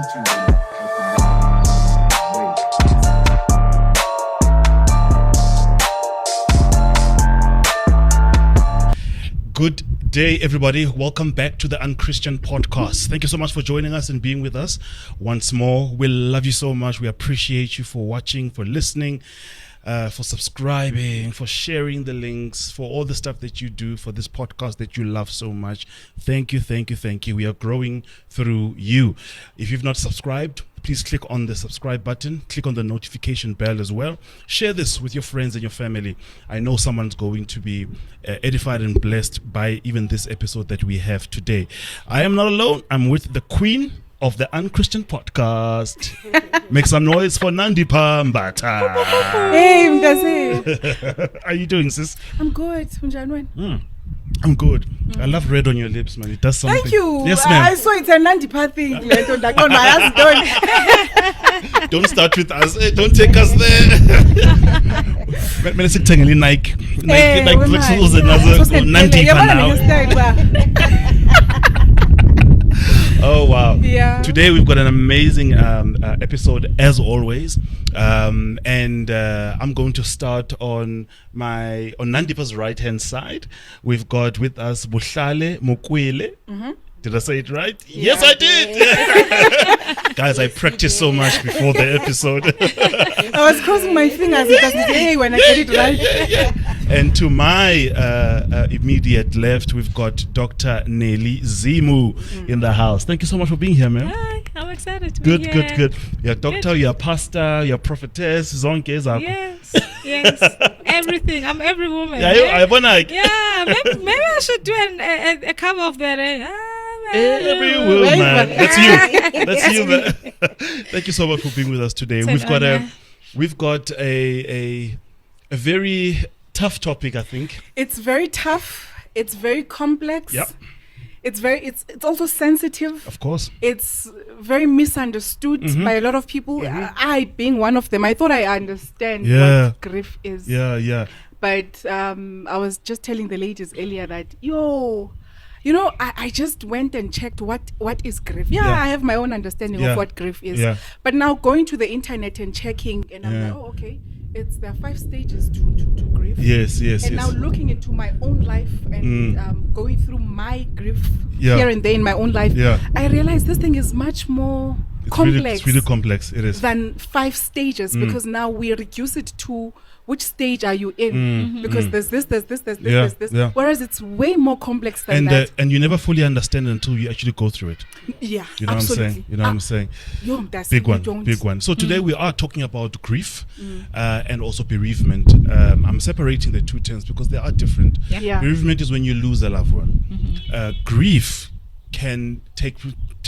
teaching them how to live. Good day, everybody. Welcome back to the UnChristian podcast. Thank you so much for joining us and being with us once more. We love you so much. We appreciate you for watching, for listening, for subscribing, for sharing the links, for all the stuff that you do for this podcast that you love so much. Thank you, thank you, thank you. We are growing through you. If you've not subscribed, please click on the subscribe button, click on the notification bell as well. Share this with your friends and your family. I know someone's going to be edified and blessed by even this episode that we have today. I am not alone. I'm with the queen of the UnChristian podcast. Make some noise for Nandi Pambata. Hey, Mdase. How are you doing, sis? I'm good. I'm good. I love red on your lips, man. It does something. Thank you. Yes, ma'am. I saw it's a Nandipa thing. Don't start with us. Don't take us there. Nike flexibles and Nandi now. Oh wow. Yeah. Today we've got an amazing episode as always. And I'm going to start on Nandipa's right hand side. We've got with us Bohlale Mokwele. Did I say it right? Yeah. Yes, I did. Guys, I practiced so much before the episode. I was crossing my fingers because hey, when I get it right. Yeah. And to my immediate left, we've got Dr. Neyi Zimu in the house. Thank you so much for being here, man. Hi, I'm excited to be here. Good. You're a doctor, you're a pastor, you're a prophetess, zonke zakho. Yes, everything. I'm every woman. Yeah, maybe I should do a cover of that. Every woman. That's you, man. Thank you so much for being with us today. We've got a very tough topic, I think. It's very tough. It's very complex. Yep. It's also sensitive. Of course. It's very misunderstood by a lot of people. I being one of them. I thought I understand what grief is. Yeah. But I was just telling the ladies earlier that I just went and checked what is grief. I have my own understanding of what grief is. Yeah. But now going to the internet and checking, and I'm like, okay, there are 5 stages to grief. Yes. And now looking into my own life and going through my grief here and there in my own life, I realized this thing is much more complex. It's really complex. It is. Than 5 stages because now we reduce it to which stage are you in? Because there's this. Yeah. Whereas it's way more complex than that. And you never fully understand until you actually go through it. Yeah, you know absolutely. what I'm saying? Big one. So today we are talking about grief and also bereavement. I'm separating the two terms because they are different. Yeah. Bereavement is when you lose a loved one. Grief can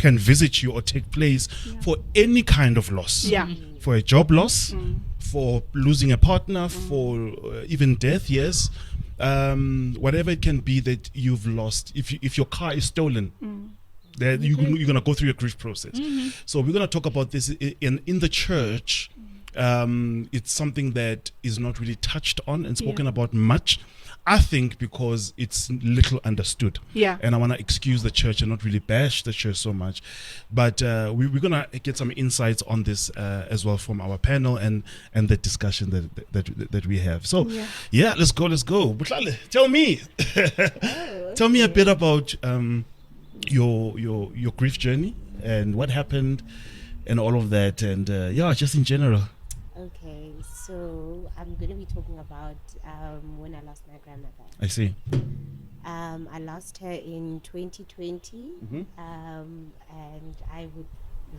visit you or take place for any kind of loss. Yeah. For a job loss, for losing a partner, for even death, whatever it can be that you've lost. If your car is stolen, then you're going to go through your grief process. So we're going to talk about this in the church. It's something that is not really touched on and spoken about much, I think, because it's little understood. Yeah. And I want to excuse the church and not really bash the church so much. But we're going to get some insights on this as well from our panel and the discussion that we have. So, let's go. Bohlale, tell me. Tell me a bit about your grief journey and what happened and all of that. And just in general. Okay, so I'm going to be talking about when I lost my grandmother. I see. I lost her in 2020, and I would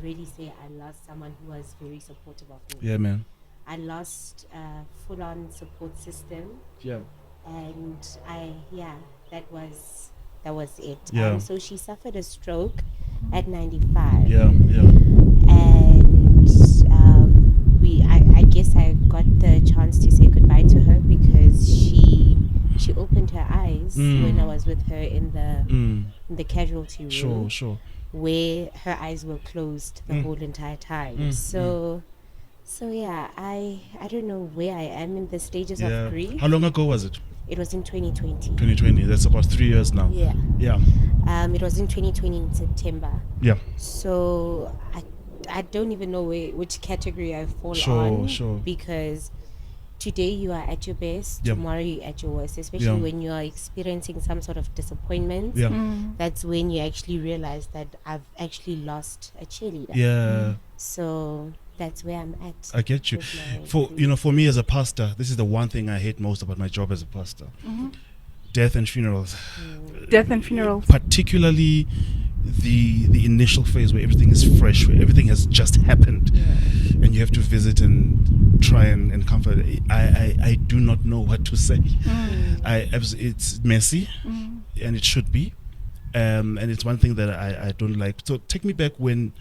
really say I lost someone who was very supportive of me. Yeah, man. I lost a full-on support system. Yeah. And that was it. Yeah. So she suffered a stroke at 95. Yeah. And I guess I got the chance to say goodbye to her because she opened her eyes when I was with her in the casualty room. Sure. Where her eyes were closed the whole entire time. So I don't know where I am in the stages of grief. How long ago was it? It was in 2020. 2020. That's about 3 years now. Yeah. Yeah. It was in 2020 in September. Yeah. So I don't even know which category I fall Sure, on. sure. Because today you are at your best, Yep. tomorrow you're at your worst, especially Yeah. when you are experiencing some sort of disappointment. Yeah. That's when you actually realize that I've actually lost a cheerleader. Yeah. So that's where I'm at. I get you. with my For grief. for me as a pastor, this is the one thing I hate most about my job as a pastor: death and funerals. Death and funerals. Particularly the initial phase where everything is fresh, where everything has just happened, and you have to visit and try and comfort. I do not know what to say. It's messy, and it should be, and it's one thing that I don't like. So take me back when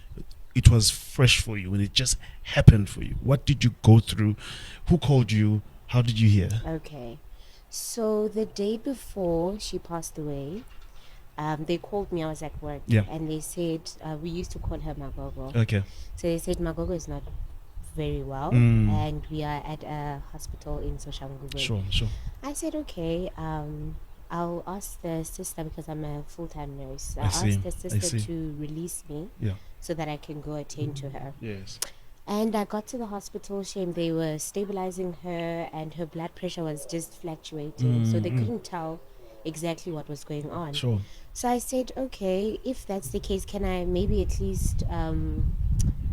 it was fresh for you, when it just happened for you. What did you go through? Who called you? How did you hear? Okay. So the day before she passed away, they called me. I was at work. Yeah. And they said, we used to call her Magogo. Okay. So they said Magogo is not very well, Mm. and we are at a hospital in Soshanguve. Sure. I said, okay, I'll ask the sister, because I'm a full-time nurse. I I'll see, ask the I sister see. to release me Yeah. so that I can go attend to her. Yes. And I got to the hospital, shame, they were stabilizing her and her blood pressure was just fluctuating. So they couldn't tell exactly what was going on. Sure. So I said, okay, if that's the case, can I maybe at least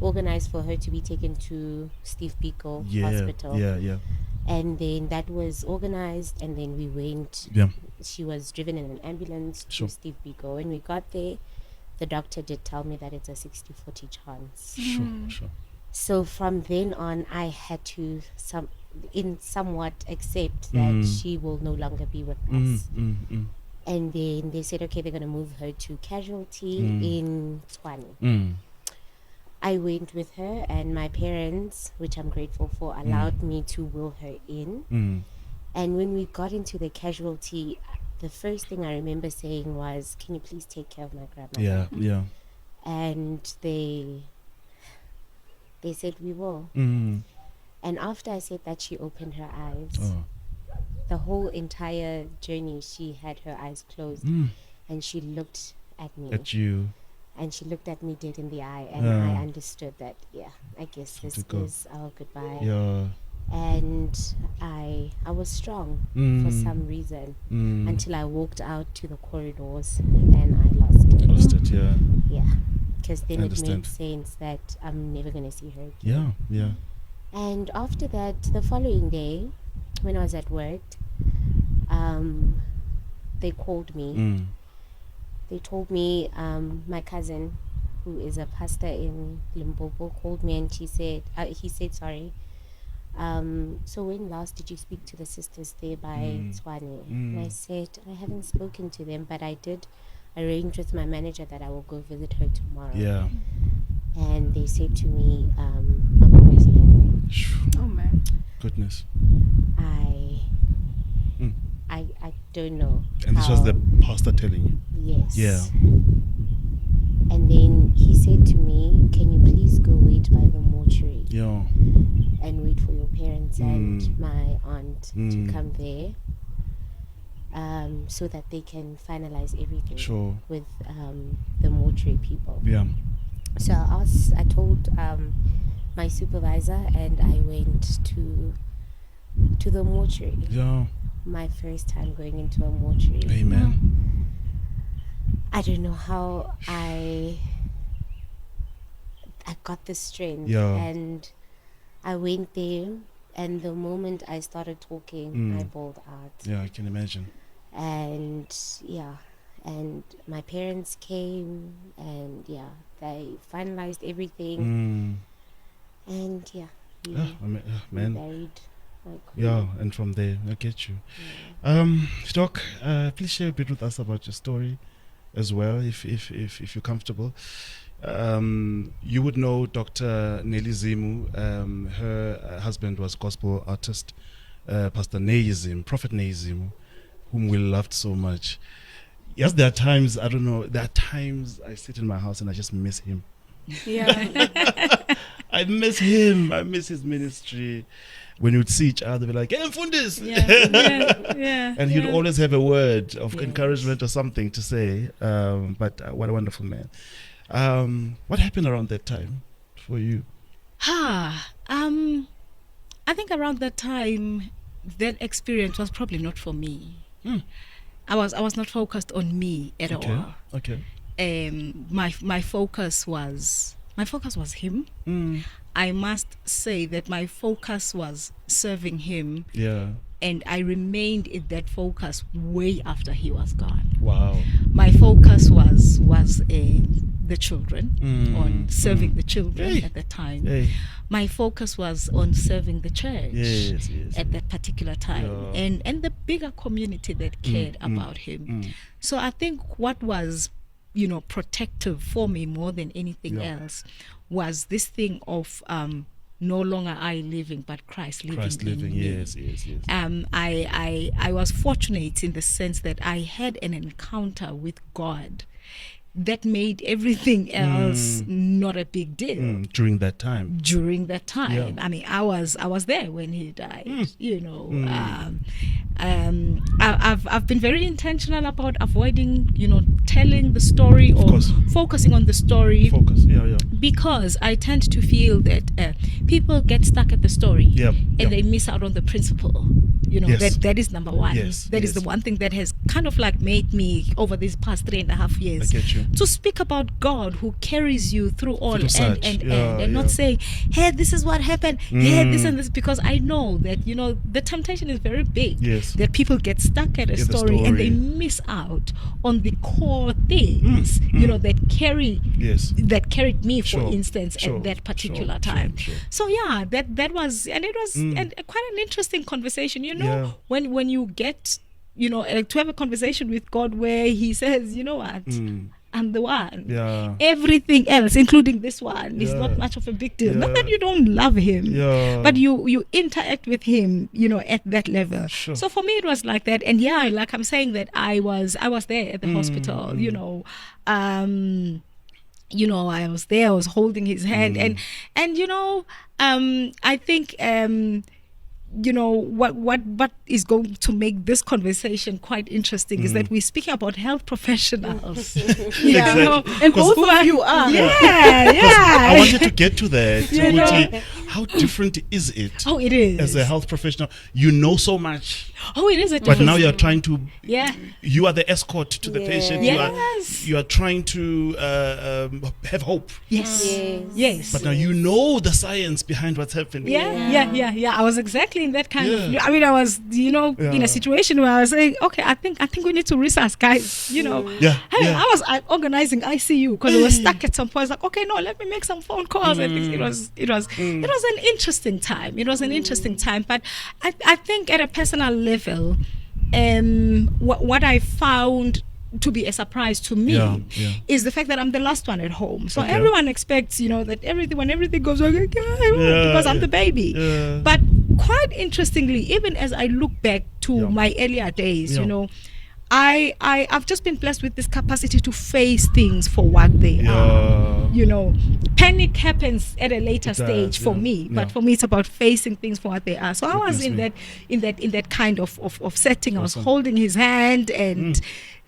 organize for her to be taken to Steve Biko Hospital? Yeah. And then that was organized, and then we went. Yeah. She was driven in an ambulance Sure. to Steve Biko. When we got there, the doctor did tell me that it's a 60-40 chance. Sure. So from then on, I had to somewhat accept that she will no longer be with us. And then they said, okay, they're going to move her to casualty in Tshwane. I went with her, and my parents, which I'm grateful for, allowed me to wheel her in. And when we got into the casualty, the first thing I remember saying was, can you please take care of my grandmother? Yeah. And they said, we will. Mm. And after I said that, she opened her eyes. Oh. The whole entire journey, she had her eyes closed, and she looked at me. At you. And she looked at me dead in the eye, and Yeah. I understood that, I guess this to go. is our goodbye. Yeah. And I was strong for some reason until I walked out to the corridors and I lost it. Lost it, yeah. Yeah, because then I it made understand. sense that I'm never going to see her again. Yeah. And after that, the following day, when I was at work, they called me. They told me my cousin, who is a pastor in Limpopo, called me, and he said, sorry. So when last did you speak to the sisters there by Tshwane? And I said, I haven't spoken to them, but I did arrange with my manager that I will go visit her tomorrow. Yeah. And they said to me, Mama is no. Oh man. Goodness. I don't know. And this was the pastor telling you? Yes. Yeah. And then he said to me, can you please go wait by the mortuary Yeah. and wait for your parents and my aunt to come there, so that they can finalize everything Sure. with the mortuary people. Yeah. So I told my supervisor, and I went to the mortuary. Yeah. My first time going into a mortuary. Amen. I don't know how I got the strength. Yeah. And I went there, and the moment I started talking, I bawled out. Yeah, I can imagine. And and my parents came, and they finalized everything. And we Man. buried my queen. Yeah, and from there, I get you. Doc, please share a bit with us about your story as well, if you're comfortable. You would know Dr. Neyi Zimu. Her husband was gospel artist, Pastor Neyi Zimu, Prophet Neyi Zimu, whom we loved so much. Yes, there are times, I don't know, I sit in my house and I just miss him. Yeah. I miss him. I miss his ministry. When you'd see each other, be like, "Hey, Mfundis!" Yeah. And he'd always have a word of encouragement or something to say. But what a wonderful man. What happened around that time for you? I think around that time, that experience was probably not for me. I was not focused on me at all. Okay. My focus was him. I must say that my focus was serving him. Yeah. And I remained in that focus way after he was gone. Wow. My focus was the children, on serving the children at the time. My focus was on serving the church at that particular time, and the bigger community that cared about him. So I think what was, protective for me more than anything else was this thing of no longer I living, but Christ living in me. Yes. I was fortunate in the sense that I had an encounter with God that made everything else not a big deal during that time. I mean, I was there when he died. I've been very intentional about avoiding telling the story or focusing on the story. Because I tend to feel that people get stuck at the story and they miss out on the principle. That is number one. That is the one thing that has kind of like made me over these past 3.5 years to speak about God who carries you through all and not say, hey, this is what happened, hey, this and this, because I know that the temptation is very big that people get stuck at a story and they miss out on the core things that carried me, for instance, at that particular time. So that was, and it was and quite an interesting conversation. When you get to have a conversation with God where he says, what, I'm the one. Everything else, including this one, is not much of a big deal. Not that you don't love him, but you interact with him, at that level. So for me, it was like that. And like I'm saying that I was there at the hospital. I was there. I was holding his hand, and I think. What is going to make this conversation quite interesting is that we're speaking about health professionals. And both of you are. I wanted to get to that. How different is it? Oh, it is. As a health professional, you know so much. Oh, it is a But now you're trying to. Yeah. You are the escort to the patient. Yes. You are trying to have hope. Yes. But now you know the science behind what's happening. Yeah. I was exactly in that kind of. I mean, I was, in a situation where I was saying, okay, I think we need to resuscitate, guys. I was organizing ICU because we were stuck at some point. I was like, okay, no, let me make some phone calls. And it was an interesting time. But I think at a personal level, what I found to be a surprise to me is the fact that I'm the last one at home. So everyone expects, that when everything goes okay, because I'm the baby. But quite interestingly, even as I look back to my earlier days, I've just been blessed with this capacity to face things for what they are. Panic happens at a later stage for me, but for me it's about facing things for what they are. So I was in that kind of setting. I was holding his hand and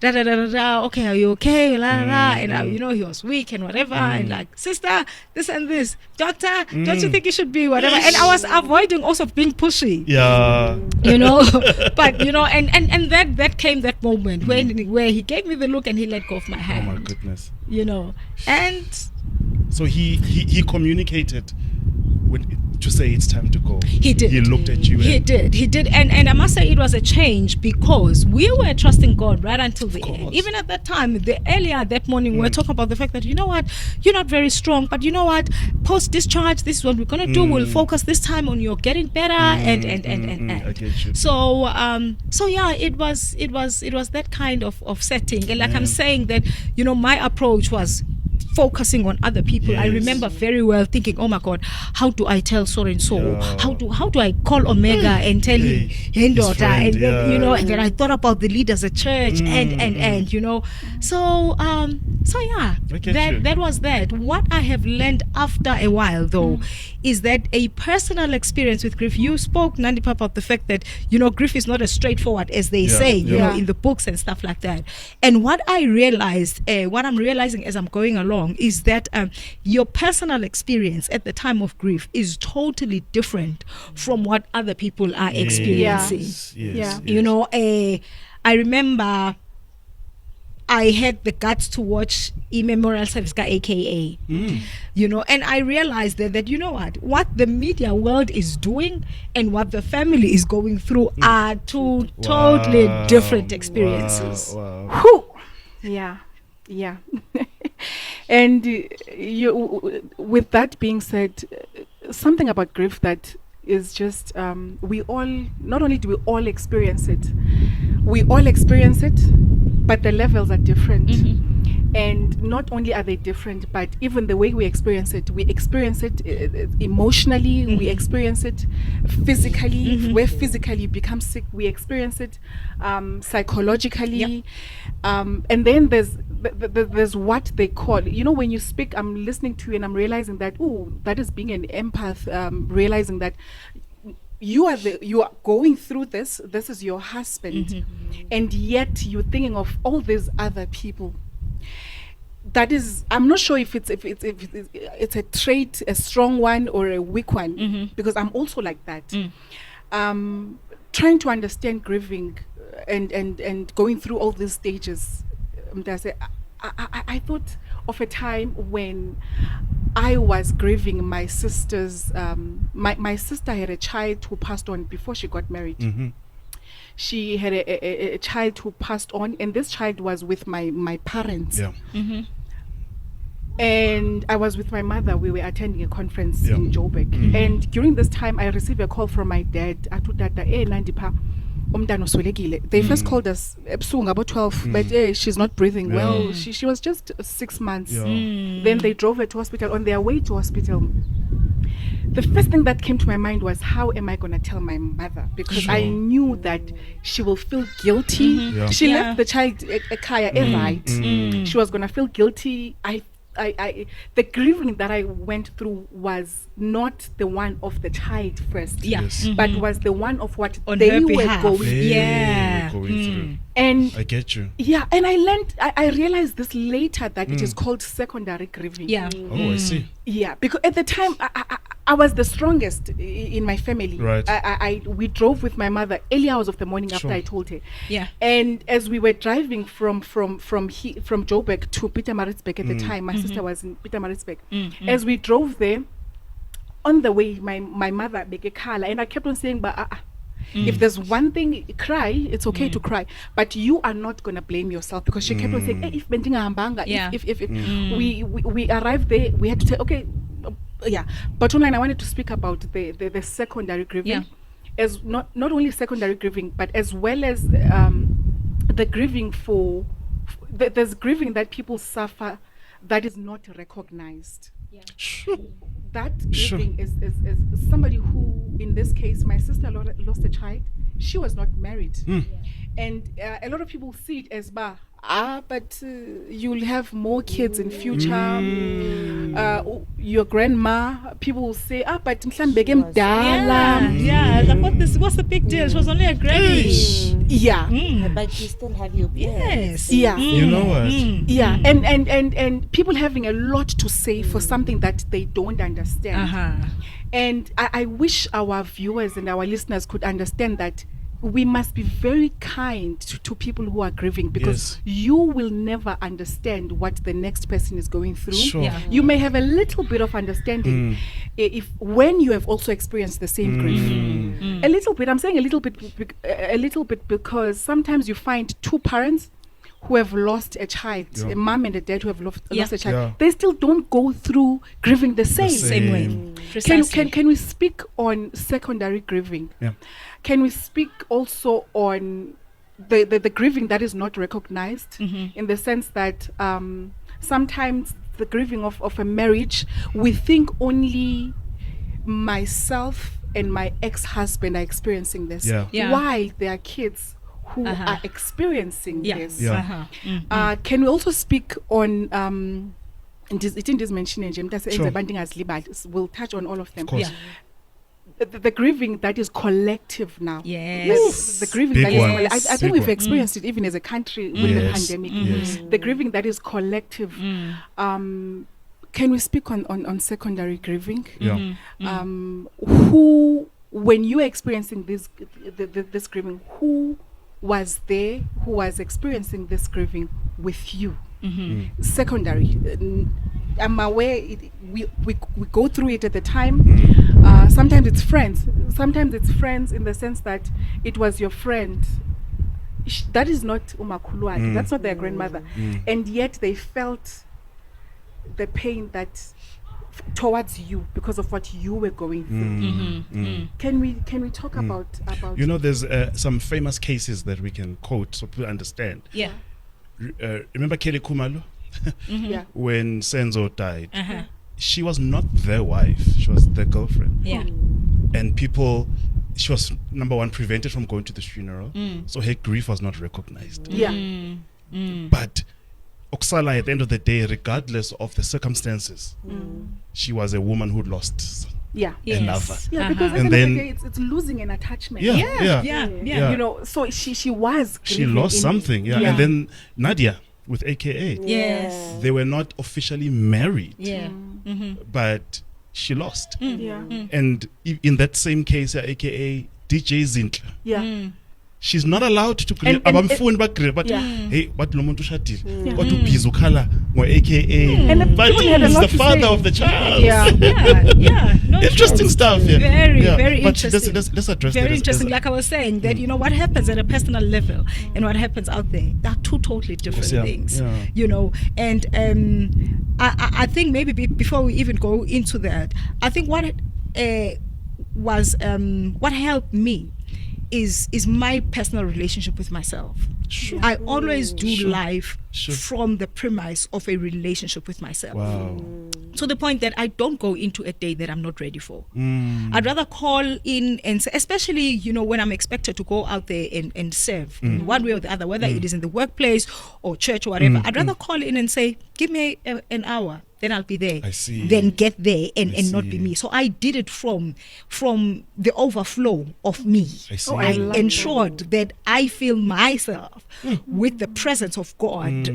okay, are you okay? And he was weak and whatever, and like, sister, this and this, doctor, don't you think you should be whatever? And I was avoiding also being pushy. But and that came that moment where he gave me the look and he let go of my hand. Oh my goodness. And so he communicated to say it's time to go. He did. He looked at you. He did. And I must say it was a change because we were trusting God right until the end. Even at that time, earlier that morning, we were talking about the fact that, you're not very strong, but post-discharge, this is what we're going to do. We'll focus this time on your getting better and. I get you. So it was that kind of setting. And like I'm saying that, my approach was focusing on other people. I remember very well thinking, oh my God, how do I tell so and so? How do I call Omega and tell him, hey daughter, and then and then I thought about the leaders at church and so that was that. What I have learned after a while though is that a personal experience with grief. You spoke, Nandipa, about the fact that grief is not as straightforward as they say in the books and stuff like that. And what I realized, what I'm realizing as I'm going along, wrong is that your personal experience at the time of grief is totally different from what other people are experiencing. Yes. You know, I remember I had the guts to watch Memorial Service AKA, you know, and I realized that you know what the media world is doing and what the family is going through are two totally different experiences. Whew. Yeah. And with that being said, something about grief that is just we all, not only do we all experience it, but the levels are different. And not only are they different, but even the way we experience it emotionally, we experience it physically. Where physically you become sick, we experience it psychologically. And then there's what they call, you know, when you speak, I'm listening to you and I'm realizing that, that is being an empath, realizing that you are going through this is your husband, and yet you're thinking of all these other people. That is, I'm not sure if it's a trait, a strong one or a weak one, because I'm also like that. Trying to understand grieving and going through all these stages. I thought of a time when I was grieving my sister's. My sister had a child who passed on before she got married. She had a child who passed on, and this child was with my parents. And I was with my mother. We were attending a conference in Joburg. And during this time, I received a call from my dad. They first called us about 12, but she's not breathing well. She was just 6 months. Then they drove her to hospital. On their way to hospital, the first thing that came to my mind was, how am I going to tell my mother? Because I knew that she will feel guilty. She left the child right. She was going to feel guilty. The grieving that I went through was not the one of the child first, but was the one of what they were going through. And I get you. Yeah, and I realized this later that it is called secondary grieving. Oh, I see. Yeah, because at the time I was the strongest in my family. Right. We drove with my mother early hours of the morning after I told her. And as we were driving from Joburg to Pietermaritzburg at the time, my sister was in Pietermaritzburg. As we drove there, on the way, my mother made a call, and I kept on saying, if there's one thing, cry, it's okay to cry, but you are not going to blame yourself, because she kept on saying, hey, if we arrived there, we had to say, okay, but online I wanted to speak about the secondary grieving, as not only secondary grieving, but as well as the grieving there's grieving that people suffer that is not recognized. That grieving is somebody who, in this case, my sister lost a child. She was not married. And a lot of people see it as but you'll have more kids in future. Your grandma, people will say, but what's the big deal? It was only a granny. But you still have your parents. You know what? And people having a lot to say for something that they don't understand. And I wish our viewers and our listeners could understand that we must be very kind to people who are grieving, because you will never understand what the next person is going through. You may have a little bit of understanding when you have also experienced the same grief. A little bit. I'm saying a little bit because sometimes you find two parents who have lost a child, a mom and a dad who have lost a child, they still don't go through grieving the same way. Can we speak on secondary grieving? Can we speak also on the grieving that is not recognized, in the sense that sometimes the grieving of a marriage, we think only myself and my ex-husband are experiencing this, while there are kids who are experiencing this. Can we also speak on we'll touch on all of them. the grieving that is collective now. Yes. The grieving Big that is one. I think Big we've one. experienced it even as a country with the pandemic. The grieving that is collective. Can we speak on secondary grieving? Yeah. Who, when you were experiencing this grieving, who was there, who was experiencing this grieving with you? Secondary. I'm aware we go through it at the time. Sometimes it's friends. Sometimes it's friends in the sense that it was your friend. That is not umakhulwakhe. That's not their grandmother. And yet they felt the pain that towards you because of what you were going through. Can we talk about You know, there's some famous cases that we can quote so people understand. Yeah. Remember Kelly Kumalo? Yeah. When Senzo died, she was not their wife, she was their girlfriend. Yeah. And she was, number one, prevented from going to the funeral, so her grief was not recognized. Yeah. But Oksala, at the end of the day, regardless of the circumstances, she was a woman who lost Yeah. another. Yeah, because at the And end of then- the day, it's losing an attachment. Yeah. You know, so she was She grieving lost in- something, And then Nadia with AKA, Yes. they were not officially married, Yeah. but she lost. Yeah. And in that same case, AKA DJ Zintle, Yeah. she's not allowed to grieve. And- Abamfuni bagrieve, but Yeah. hey, what lo muntu ushadile, what ubhiza ukhala ngo AKA, And the but people had a he's lot the to father say. of the child. Yeah. No, Interesting stuff. Yeah. Very, Yeah. very But interesting. let's address Very that. interesting. Like I was saying, that you know what happens at a personal level and what happens out there, they're two totally different Yeah. things. Yeah. You know, and I think maybe before we even go into that, I think what what helped me is my personal relationship with myself. Sure. I always do life Sure. from the premise of a relationship with myself. Wow. To the point that I don't go into a day that I'm not ready for. I'd rather call in and say, especially, you know, when I'm expected to go out there and serve in one way or the other, whether it is in the workplace or church or whatever, I'd rather call in and say, give me an hour, then I'll be there. I see. Then get there and not be see. me. So I did it from the overflow of me. I see. I love ensured that I fill myself with the presence of God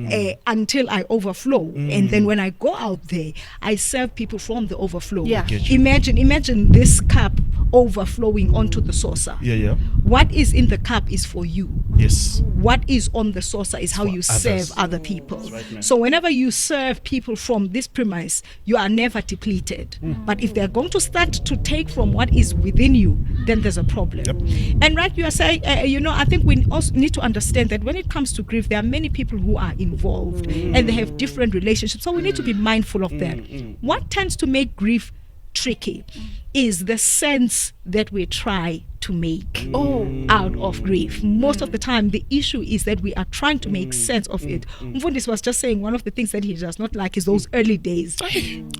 until I overflow. And then when I go out there, I serve people from the overflow. Yeah. Get you. Imagine this cup overflowing onto the saucer. Yeah. What is in the cup is for you. Yes. What is on the saucer is how for you others. serve other people. right, man. So whenever you serve people from this premise, you are never depleted. But if they're going to start to take from what is within you, then there's a problem. And right, you are saying, you know, I think we also need to understand that when it comes to grief, there are many people who are involved and they have different relationships. So we need to be mindful of that. What tends to make grief tricky is the sense that we try to make out of grief. Most of the time, the issue is that we are trying to make sense of it. Mfundisi was just saying one of the things that he does not like is those early days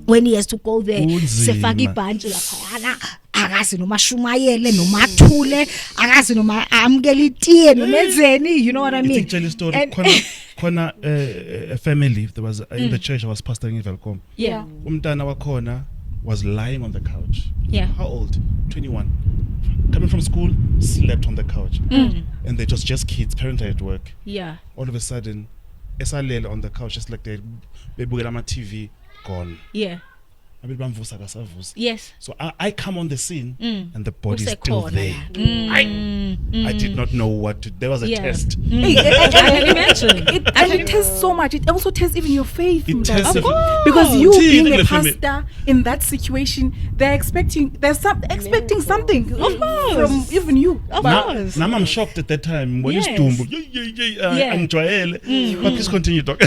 when he has to go there, sefaka ibhantshi laphayana, akazi noma shumayele noma athule, akazi noma amkele itiye noma enzeni, you know what I mean? Tell you a story. And- Khona a family, there was in the church I was pastoring in Velkom. Yeah. Umntana wakhona was lying on the couch. Yeah. How old? 21. Coming from school, slept on the couch. And they just kids, parents are at work. Yeah. All of a sudden, esalele on the couch, just like they bebukela ama TV, gone. Yeah. Abantu bamvusa akasavusa. Yes. So I come on the scene and the body is still Usekhona there. I did not know what to. There was a Yeah. test. I can imagine. It tests so much. It also tests even your faith. It Mdala. tests Of your- course. Because you Oh, being a Tina, family. pastor in that situation, they're expecting something Of course. from even you. Of Now course. I'm shocked at that time. When Yes. you stumble, Yeah. angijwayele. But please continue, Doc.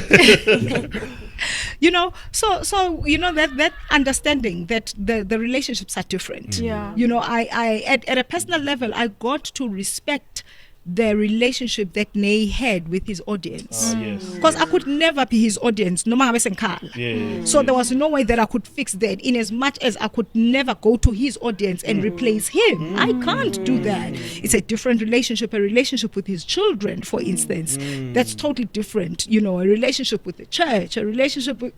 You know, so you know that understanding that the relationships are different. Yeah. You know, I at a personal level, I got to respect the relationship that Neyi had with his audience. Yes. Because I could never be his audience, no matter so there was no way that I could fix that, in as much as I could never go to his audience and replace him. I can't do that. It's a different relationship. A relationship with his children, for instance, that's totally different. You know, a relationship with the church, a relationship with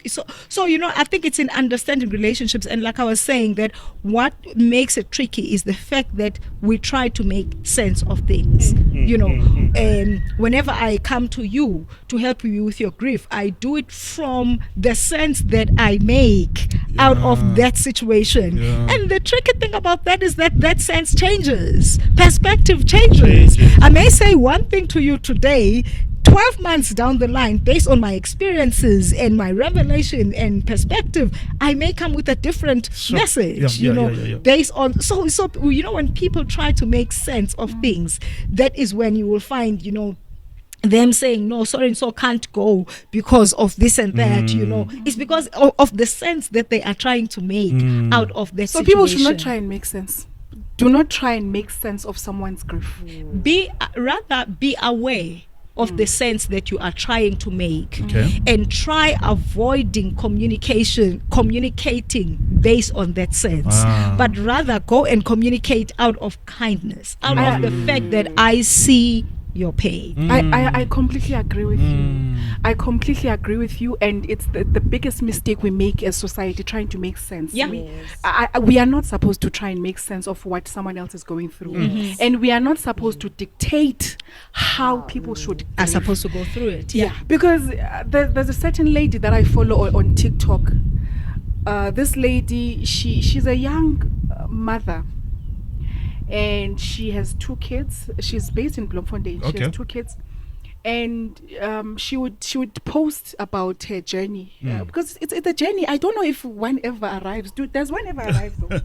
so you know, I think it's in understanding relationships. And like I was saying, that what makes it tricky is the fact that we try to make sense of things. You know, whenever I come to you to help you with your grief, I do it from the sense that I make out of that situation. And the tricky thing about that is that that sense changes, perspective changes. I may say one thing to you today, 12 months down the line, based on my experiences and my revelation and perspective, I may come with a different message, based on, so, you know, when people try to make sense of things, that is when you will find, you know, them saying, no, so and so can't go because of this and that, you know. It's because of the sense that they are trying to make out of that situation. People should not try and make sense. Do not try and make sense of someone's grief. Rather be aware of the sense that you are trying to make, and try avoiding communicating based on that sense, but rather go and communicate out of kindness, out of the fact that I see your pain. I completely agree with you. I completely agree with you, and it's the biggest mistake we make as society, trying to make sense. We are not supposed to try and make sense of what someone else is going through, and we are not supposed to dictate how people are supposed to go through it. Because there's a certain lady that I follow on TikTok. This lady, she's a young mother, and she has 2 kids. She's based in Bloemfontein. She has 2 kids, and she would post about her journey, because it's a journey. I don't know if one ever arrives. Does one ever arrive though?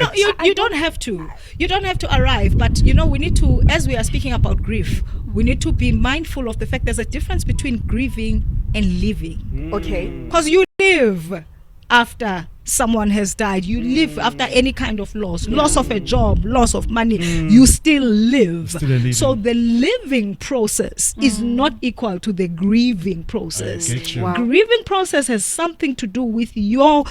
No, you don't have to. You don't have to arrive, but you know, we need to, as we are speaking about grief, we need to be mindful of the fact there's a difference between grieving and living. Okay, because you live after someone has died, you live after any kind of loss of a job, loss of money, you still live. So the living process is not equal to the grieving process. Grieving process has something to do with your,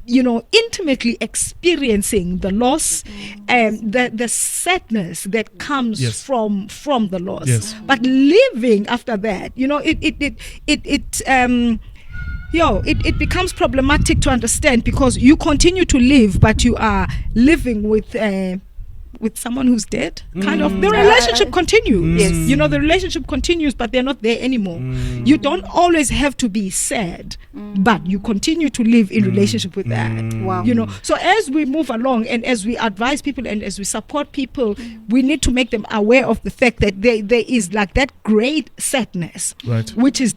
you know, intimately experiencing the loss and the sadness that comes from the loss. But living after that, you know, it becomes problematic to understand, because you continue to live, but you are living with someone who's dead. Kind of the relationship continues. You know, the relationship continues, but they're not there anymore. You don't always have to be sad, but you continue to live in relationship with that. You know, so as we move along and as we advise people and as we support people, we need to make them aware of the fact that there is like that great sadness, which is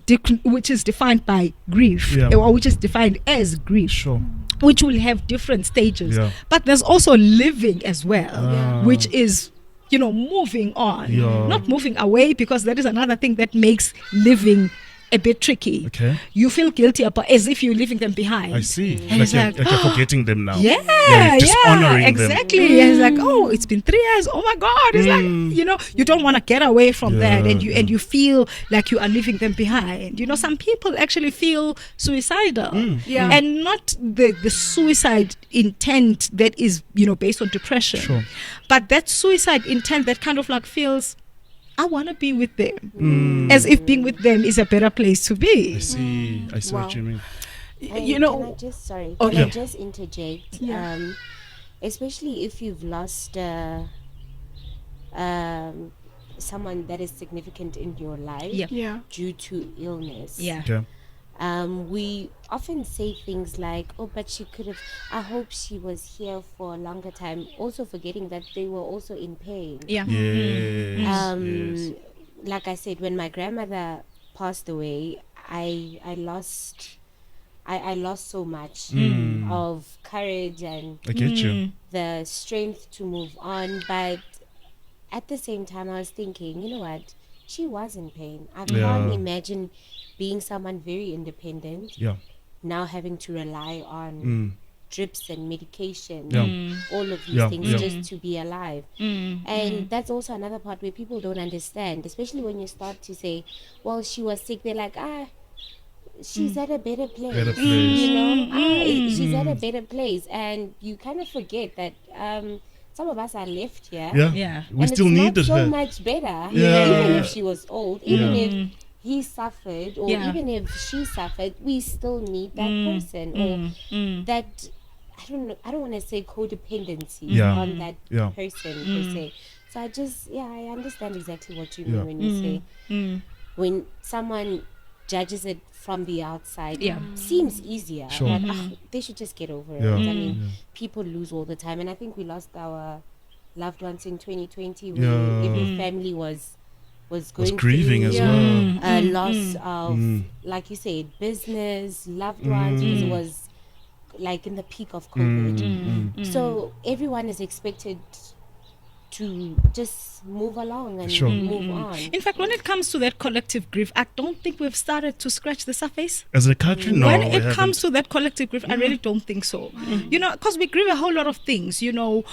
defined by grief, or which is defined as grief, which will have different stages. But there's also living as well, which is, you know, moving on, not moving away, because that is another thing that makes living a bit tricky. You feel guilty about, as if you're leaving them behind. I see. Like you're forgetting them now. Dishonoring exactly. Them. It's like, oh, it's been 3 years. Oh my God. It's like, you know, you don't want to get away from that, and you feel like you are leaving them behind. You know, some people actually feel suicidal, and not the suicide intent that is, you know, based on depression, but that suicide intent that kind of like feels, I want to be with them, as if being with them is a better place to be. I see what you mean. You know, can I just interject? Especially if you've lost someone that is significant in your life due to illness. We often say things like, oh, but she could have, I hope she was here for a longer time, also forgetting that they were also in pain. Like I said, when my grandmother passed away, I lost so much of courage and the strength to move on. But at the same time, I was thinking, you know what, she was in pain. I can't imagine being someone very independent, now having to rely on drips and medication, Yeah. all of these things just to be alive. And that's also another part where people don't understand, especially when you start to say, well, she was sick. They're like, she's at a better place. You know, she's at a better place. And you kind of forget that some of us are left here. We and still it's needed not so her. much better. Yeah. Even if she was old, even if he suffered, or even if she suffered, we still need that person, or that, I don't want to say codependency on that person per se. So I understand exactly what you mean when you say when someone judges it from the outside, seems easier. Sure. But they should just get over it. I mean, people lose all the time, and I think we lost our loved ones in 2020 where every family was going grieving through as well. a loss of, like you said, business, loved ones, because it was like in the peak of COVID. So everyone is expected to just move along and move on. In fact, when it comes to that collective grief, I don't think we've started to scratch the surface. As a country, no. When it comes to that collective grief, I really don't think so. You know, because we grieve a whole lot of things, you know.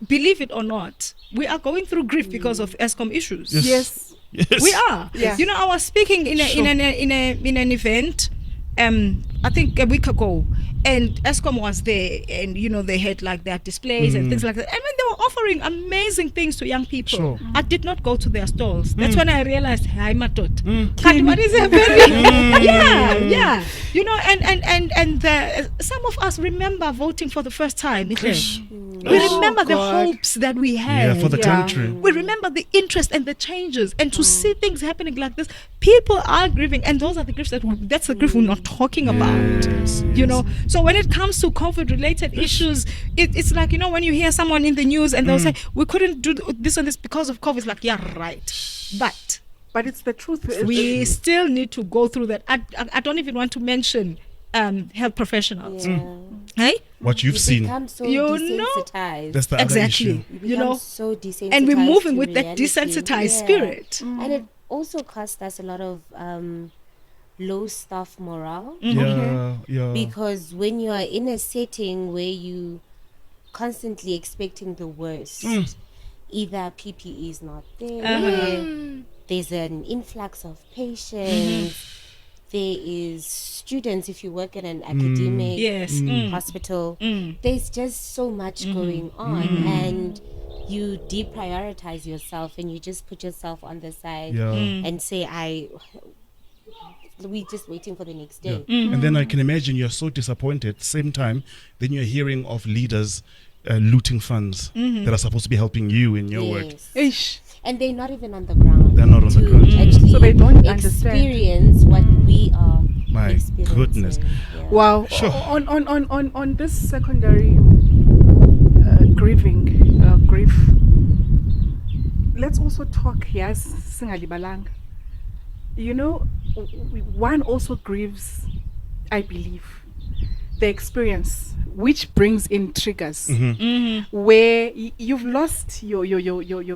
Believe it or not, we are going through grief because of ESCOM issues. Yes. We are. Yeah. You know, I was speaking in an event, I think a week ago, and ESCOM was there, and you know they had like their displays and things like that. I mean, they were offering amazing things to young people. Sure. I did not go to their stalls. That's when I realized, hi matot. What is happening? Yeah. You know, and some of us remember voting for the first time. We remember the hopes that we had for the country. We remember the interest and the changes, and to see things happening like this, people are grieving, and those are the griefs that's the grief we're not talking about. You know, so when it comes to COVID-related issues, it's like, you know, when you hear someone in the news and they'll say, we couldn't do this and this because of COVID, it's like, yeah, right. But it's the truth. We still need to go through that. I don't even want to mention health professionals. Hey? What you've seen. Become so you desensitized. know, That's the other issue. You know, so desensitized, and we're moving with reality. that desensitized spirit. And it also cost us a lot of low staff morale. Because when you are in a setting where you constantly expecting the worst, either PPE is not there, there's an influx of patients, there is students, if you work in an academic hospital, there's just so much going on, and you deprioritize yourself and you just put yourself on the side and say, we're just waiting for the next day. And then I can imagine you're so disappointed. Same time, then you're hearing of leaders looting funds that are supposed to be helping you in your work. And they're not even on the ground. They're not on the ground. Actually, so they don't experience what we are. My goodness. Wow. Sure. On this secondary grief, let's also talk, yes, singalibalang. You know, one also grieves, I believe, the experience, which brings in triggers, where you've lost your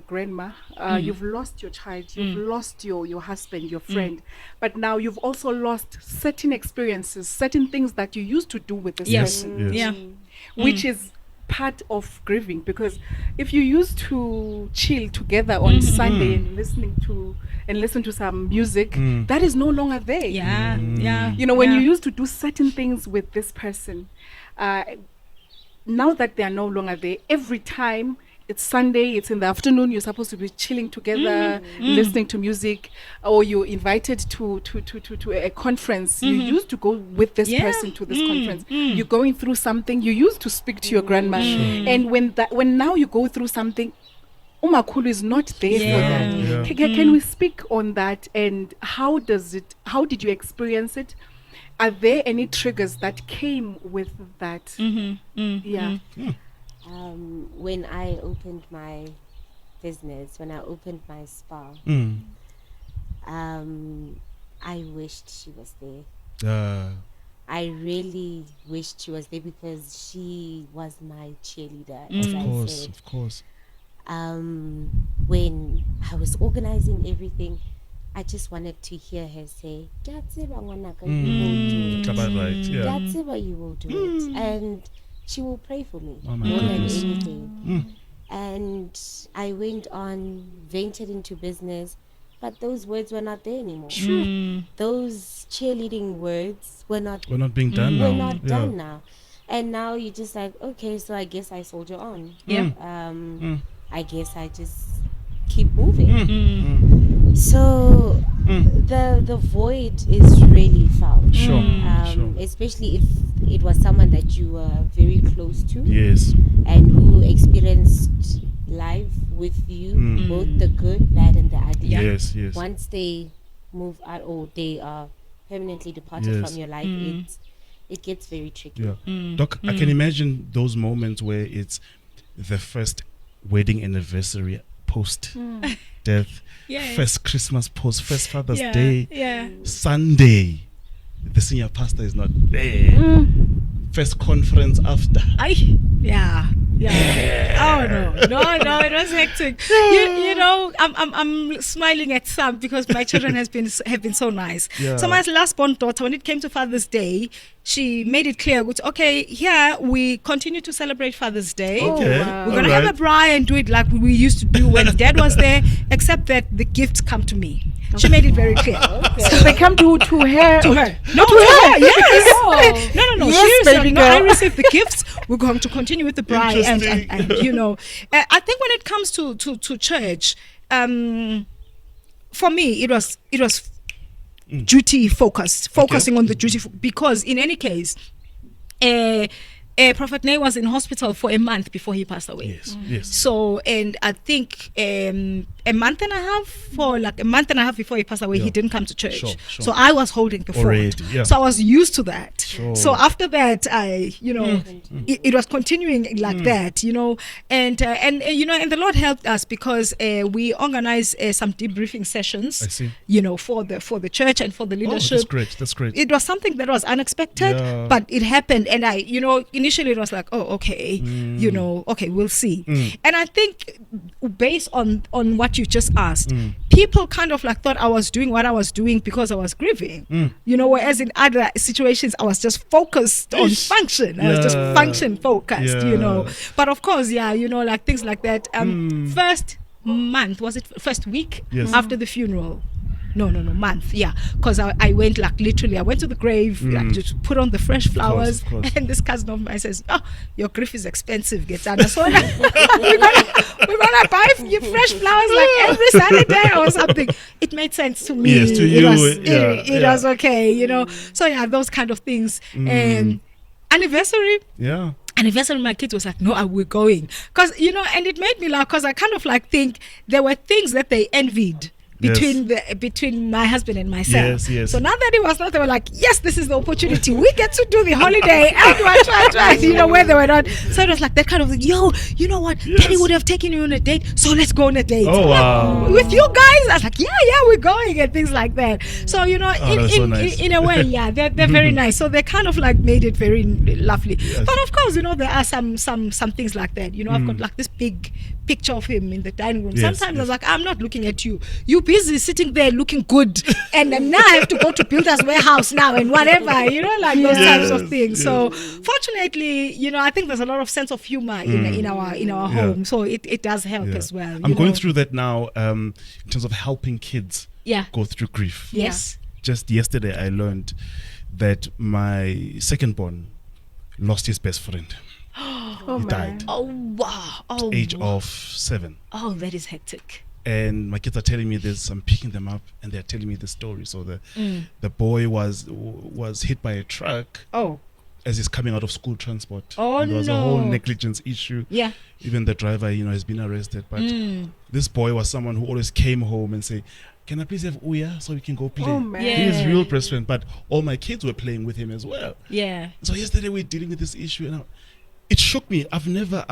grandma, you've lost your child, you've lost your husband, your friend, but now you've also lost certain experiences, certain things that you used to do with this person, which is part of grieving. Because if you used to chill together on Sunday and listen to some music, that is no longer there. You know, when you used to do certain things with this person, now that they are no longer there, every time it's Sunday, it's in the afternoon, you're supposed to be chilling together, listening to music, or you're invited to a conference. You used to go with this person to this conference. You're going through something, you used to speak to your grandma. And when now you go through something, Umakulu is not there for that. Can we speak on that, and how did you experience it? Are there any triggers that came with that? When I opened my business, when I opened my spa, I wished she was there. I really wished she was there because she was my cheerleader, as I said. Of course. When I was organizing everything, I just wanted to hear her say, "Ke a tseba ngwanaka, you will do it. Ke a tseba you will do it." And she will pray for me more than anything. And I went on, ventured into business, but those words were not there anymore. Those cheerleading words were not being done now. We're not done now. And now you're just like, okay, so I guess I soldier on. I guess I just keep moving. So the void is really felt. Especially if it was someone that you were very close to. Yes. And who experienced life with you, both the good, bad, and the ugly. Yes. Once they move out or they are permanently departed from your life, it gets very tricky. Doc, I can imagine those moments where it's the first wedding anniversary post death, first Christmas post, first Father's Day, Sunday, the senior pastor is not there, first conference after. Oh no, it was hectic. You know, I'm smiling at some because my children have been so nice. So my last born daughter, when it came to Father's Day, she made it clear, okay, here we continue to celebrate Father's Day. We're gonna have a braai and do it like we used to do when Dad was there, except that the gifts come to me. She made it very clear. So they come to her. To her. No, to her. Yes. No. Yes, Seriously, no, I received the gifts. We're going to continue with the braai, and you know, I think when it comes to church, for me it was duty focused, focusing on the duty, because in any case, Prophet Neyi was in hospital for a month before he passed away. Yes. So, and I think a month and a half before he passed away, he didn't come to church. Sure. So I was holding the fort. So I was used to that. So after that, it was continuing like that, you know, and you know, and the Lord helped us because we organized some debriefing sessions. I see. You know, for the church and for the leadership. That's great. It was something that was unexpected, but it happened, and initially it was like, oh, okay, you know, okay, we'll see. And I think based on what you just asked, people kind of like thought I was doing what I was doing because I was grieving, you know, whereas in other situations I was just focused on function. I was just function focused, you know. But of course, you know, like things like that. First month, was it first week after the funeral? No, month, because I went like literally, I went to the grave, like, just put on the fresh flowers, of course. and this cousin of mine says, "Oh, your grief is expensive, Getana, so we're gonna buy you fresh flowers like every Saturday or something." It made sense to me. Yes, to you, it was okay, you know. So those kind of things. Anniversary, my kids was like, "No, we're going," because you know, and it made me laugh because I kind of like think there were things that they envied between my husband and myself. Yes. So now that it was not, they were like, yes, this is the opportunity. We get to do the holiday and try, you know, where they were not. So it was like that kind of like, yo, you know what? Daddy would have taken you on a date, so let's go on a date. Oh, wow. With you guys, I was like, yeah, we're going, and things like that. So, you know, in a way, they're very nice. So they kind of like made it very lovely. But of course, you know, there are some things like that. You know, I've got like this big picture of him in the dining room. Sometimes I was like, I'm not looking at you. You busy sitting there looking good, and now I have to go to Builder's Warehouse now and whatever, you know, like those types of things. So fortunately, you know, I think there's a lot of sense of humor in our home, so it does help as well. I'm going through that now in terms of helping kids go through grief. Yes. Just yesterday I learned that my second born lost his best friend. He died. Oh wow! At the age of 7. Oh, that is hectic. And my kids are telling me this. I'm picking them up, and they're telling me the story. So the boy was hit by a truck. Oh. As he's coming out of school transport. Oh, and there was a whole negligence issue. Yeah. Even the driver, you know, has been arrested. But this boy was someone who always came home and say, "Can I please have Uya so we can go play?" Oh, man. Yeah. He's real best friend. But all my kids were playing with him as well. Yeah. So yesterday we were dealing with this issue, and it shook me. I've never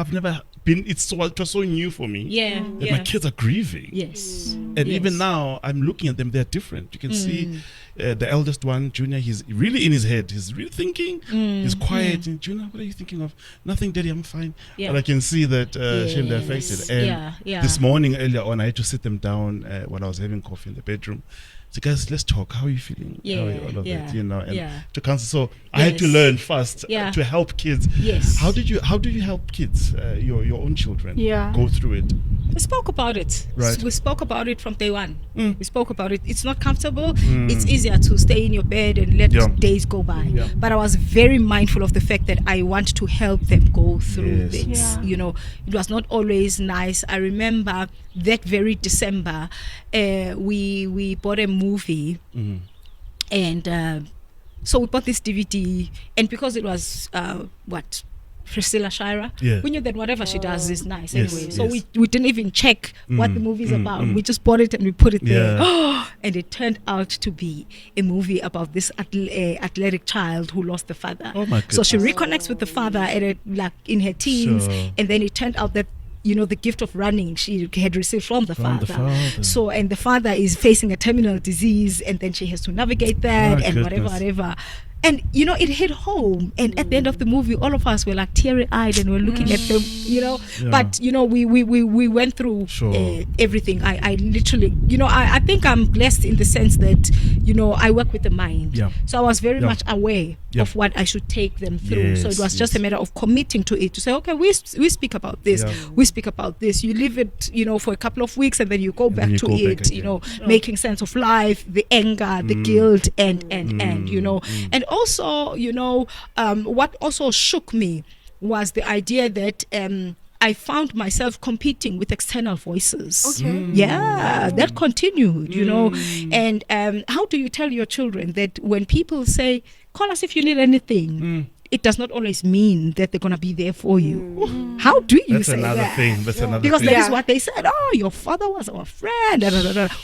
been. It was so new for me. Yeah. That my kids are grieving. Yes. And even now, I'm looking at them. They're different. You can see the eldest one, Junior. He's really in his head. He's really thinking. He's quiet. And, Junior, what are you thinking of? Nothing, Daddy. I'm fine. Yeah. But I can see that they're affected. And this morning, earlier on, I had to sit them down while I was having coffee in the bedroom. So guys, let's talk. How are you feeling? Yeah, How are you, all of it, you know, and yeah. to counsel. So I had to learn first to help kids. Yes. How did you help kids, your own children, go through it? We spoke about it. Right. We spoke about it from day one. We spoke about it. It's not comfortable. It's easier to stay in your bed and let days go by. Yeah. But I was very mindful of the fact that I want to help them go through this. Yeah. You know, it was not always nice. I remember that very December, we bought a movie, and so we bought this DVD, and because it was Priscilla Shira, we knew that whatever she does is nice anyway. So we didn't even check what the movie is about. We just bought it and we put it there. And it turned out to be a movie about this athletic child who lost the father. Oh my goodness. So she reconnects with the father in her teens, and then it turned out that, you know, the gift of running she had received from the father. So, and the father is facing a terminal disease, and then she has to navigate that whatever. And, you know, it hit home. And at the end of the movie, all of us were like teary-eyed and we're looking at them, you know. But, you know, we went through everything. I literally, you know, I think I'm blessed in the sense that, you know, I work with the mind. So I was very much aware of what I should take them through. So it was just a matter of committing to it, to say, okay, we speak about this. We speak about this. You leave it, you know, for a couple of weeks and then you go back to it, you know, making sense of life, the anger, the guilt, and you know. And also, you know, what also shook me was the idea that I found myself competing with external voices. Yeah, that continued, you know. And how do you tell your children that when people say, call us if you need anything, it does not always mean that they're going to be there for you. How do you say that? That's another because thing. that is what they said. Oh, your father was our friend.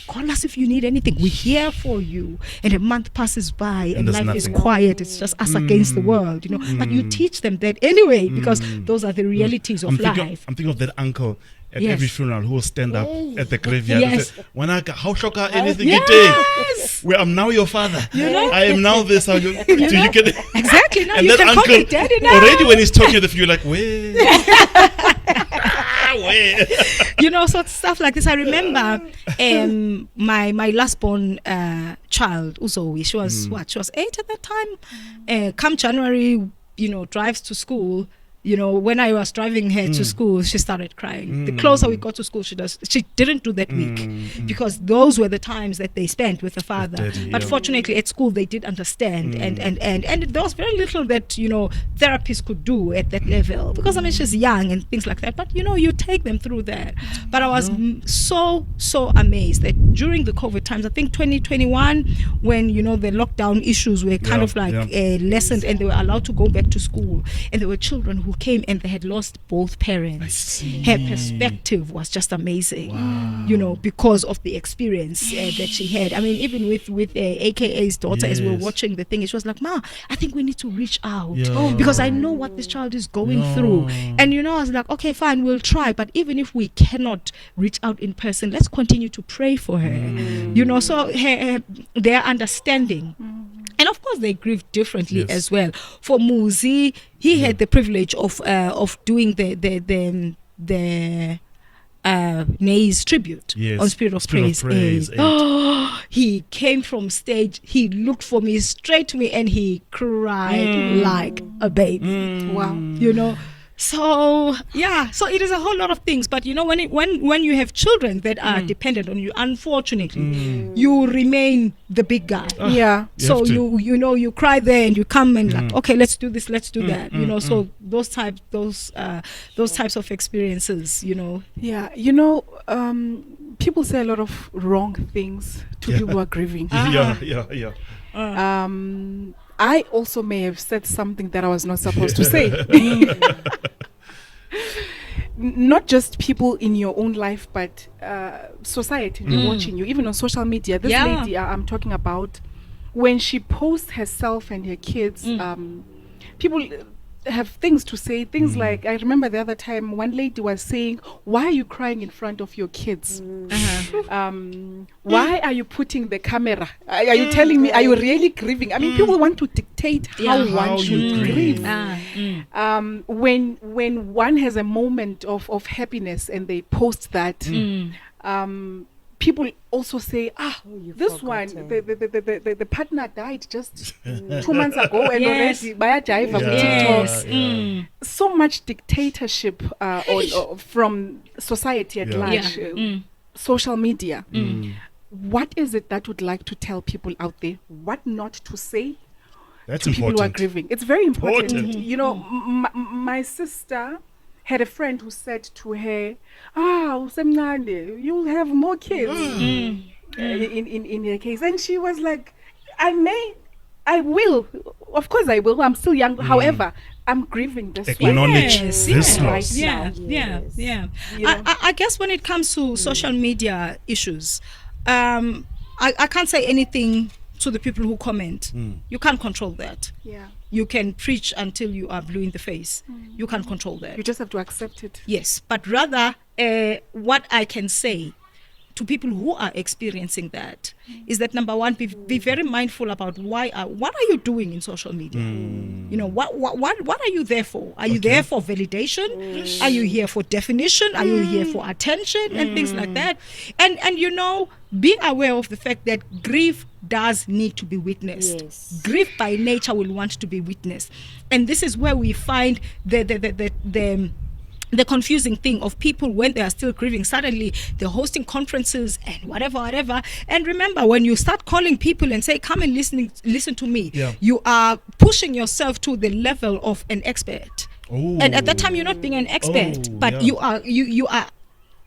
Call us if you need anything. We're here for you. And a month passes by and life is quiet. It's just us against the world, you know. But you teach them that anyway, because those are the realities of life. I'm thinking of that uncle at every funeral who will stand up at the graveyard and say, how shoka anything you take? Well, I'm now your father. You know? I am now this. So you can exactly. Now and you that can uncle, call me daddy now. already when he's talking to you, like, wait. You know, so stuff like this. I remember my last born child, Uzoe, she was she was 8 at that time. Come January, you know, drives to school. You know, when I was driving her to school, she started crying. The closer we got to school, she didn't do that week because those were the times that they spent with the father. But fortunately at school they did understand, and there was very little that, you know, therapists could do at that level, because I mean she's young and things like that. But you know, you take them through that. But I was so amazed that during the COVID times, I think 2021, when, you know, the lockdown issues were kind of like lessened and they were allowed to go back to school, and there were children who came and they had lost both parents. Her perspective was just amazing, you know, because of the experience that she had. I mean, even with AKA's daughter, as we were watching the thing, she was like, Ma, I think we need to reach out because I know what this child is going through. And, you know, I was like, okay, fine, we'll try. But even if we cannot reach out in person, let's continue to pray for her. You know, so their understanding. And of course, they grieve differently as well. For Muzi, he had the privilege of doing the Neyi's tribute on Spirit of Praise. He came from stage. He looked for me, straight to me, and he cried like a baby. Wow, you know. So yeah, so it is a whole lot of things. But you know, when you have children that are dependent on you, unfortunately, you remain the big guy. So you know, you cry there and you come and like, okay, let's do this, let's do that. You know, so those types of experiences. You know. Yeah, you know, people say a lot of wrong things to people who are grieving. I also may have said something that I was not supposed to say. Not just people in your own life, but society watching you, even on social media. This lady I'm talking about, when she posts herself and her kids, people have things to say, things like, I remember the other time one lady was saying, why are you crying in front of your kids? Why are you putting the camera? Are you telling me, are you really grieving? I mean, people want to dictate how one should grieve. When one has a moment of happiness and they post that, people also say, you've this one, forgotten. the partner died just 2 months ago, and already by a jive Yes. so much dictatorship or from society at large, social media. What is it that would like to tell people out there what not to say? That's to people important. who are grieving. It's very important. You know, my sister had a friend who said to her, Usemnande, you'll have more kids in your case. And she was like, I will. Of course I will. I'm still young. However, I'm grieving this one. Acknowledge this loss. Right Yeah. You know? I guess when it comes to social media issues, I can't say anything to the people who comment. You can't control that. Yeah. You can preach until you are blue in the face. You can't control that. You just have to accept it. Yes, but rather what I can say to people who are experiencing that is that, number one, be very mindful about what are you doing in social media. You know, what are you there for? Are you there for validation? Are you here for definition? Are you here for attention and things like that? And you know, being aware of the fact that grief does need to be witnessed. Yes. Grief by nature will want to be witnessed, and this is where we find the confusing thing of people when they are still grieving. Suddenly they're hosting conferences and whatever. And remember, when you start calling people and say, come and listen to me, you are pushing yourself to the level of an expert. And at that time you're not being an expert, but you are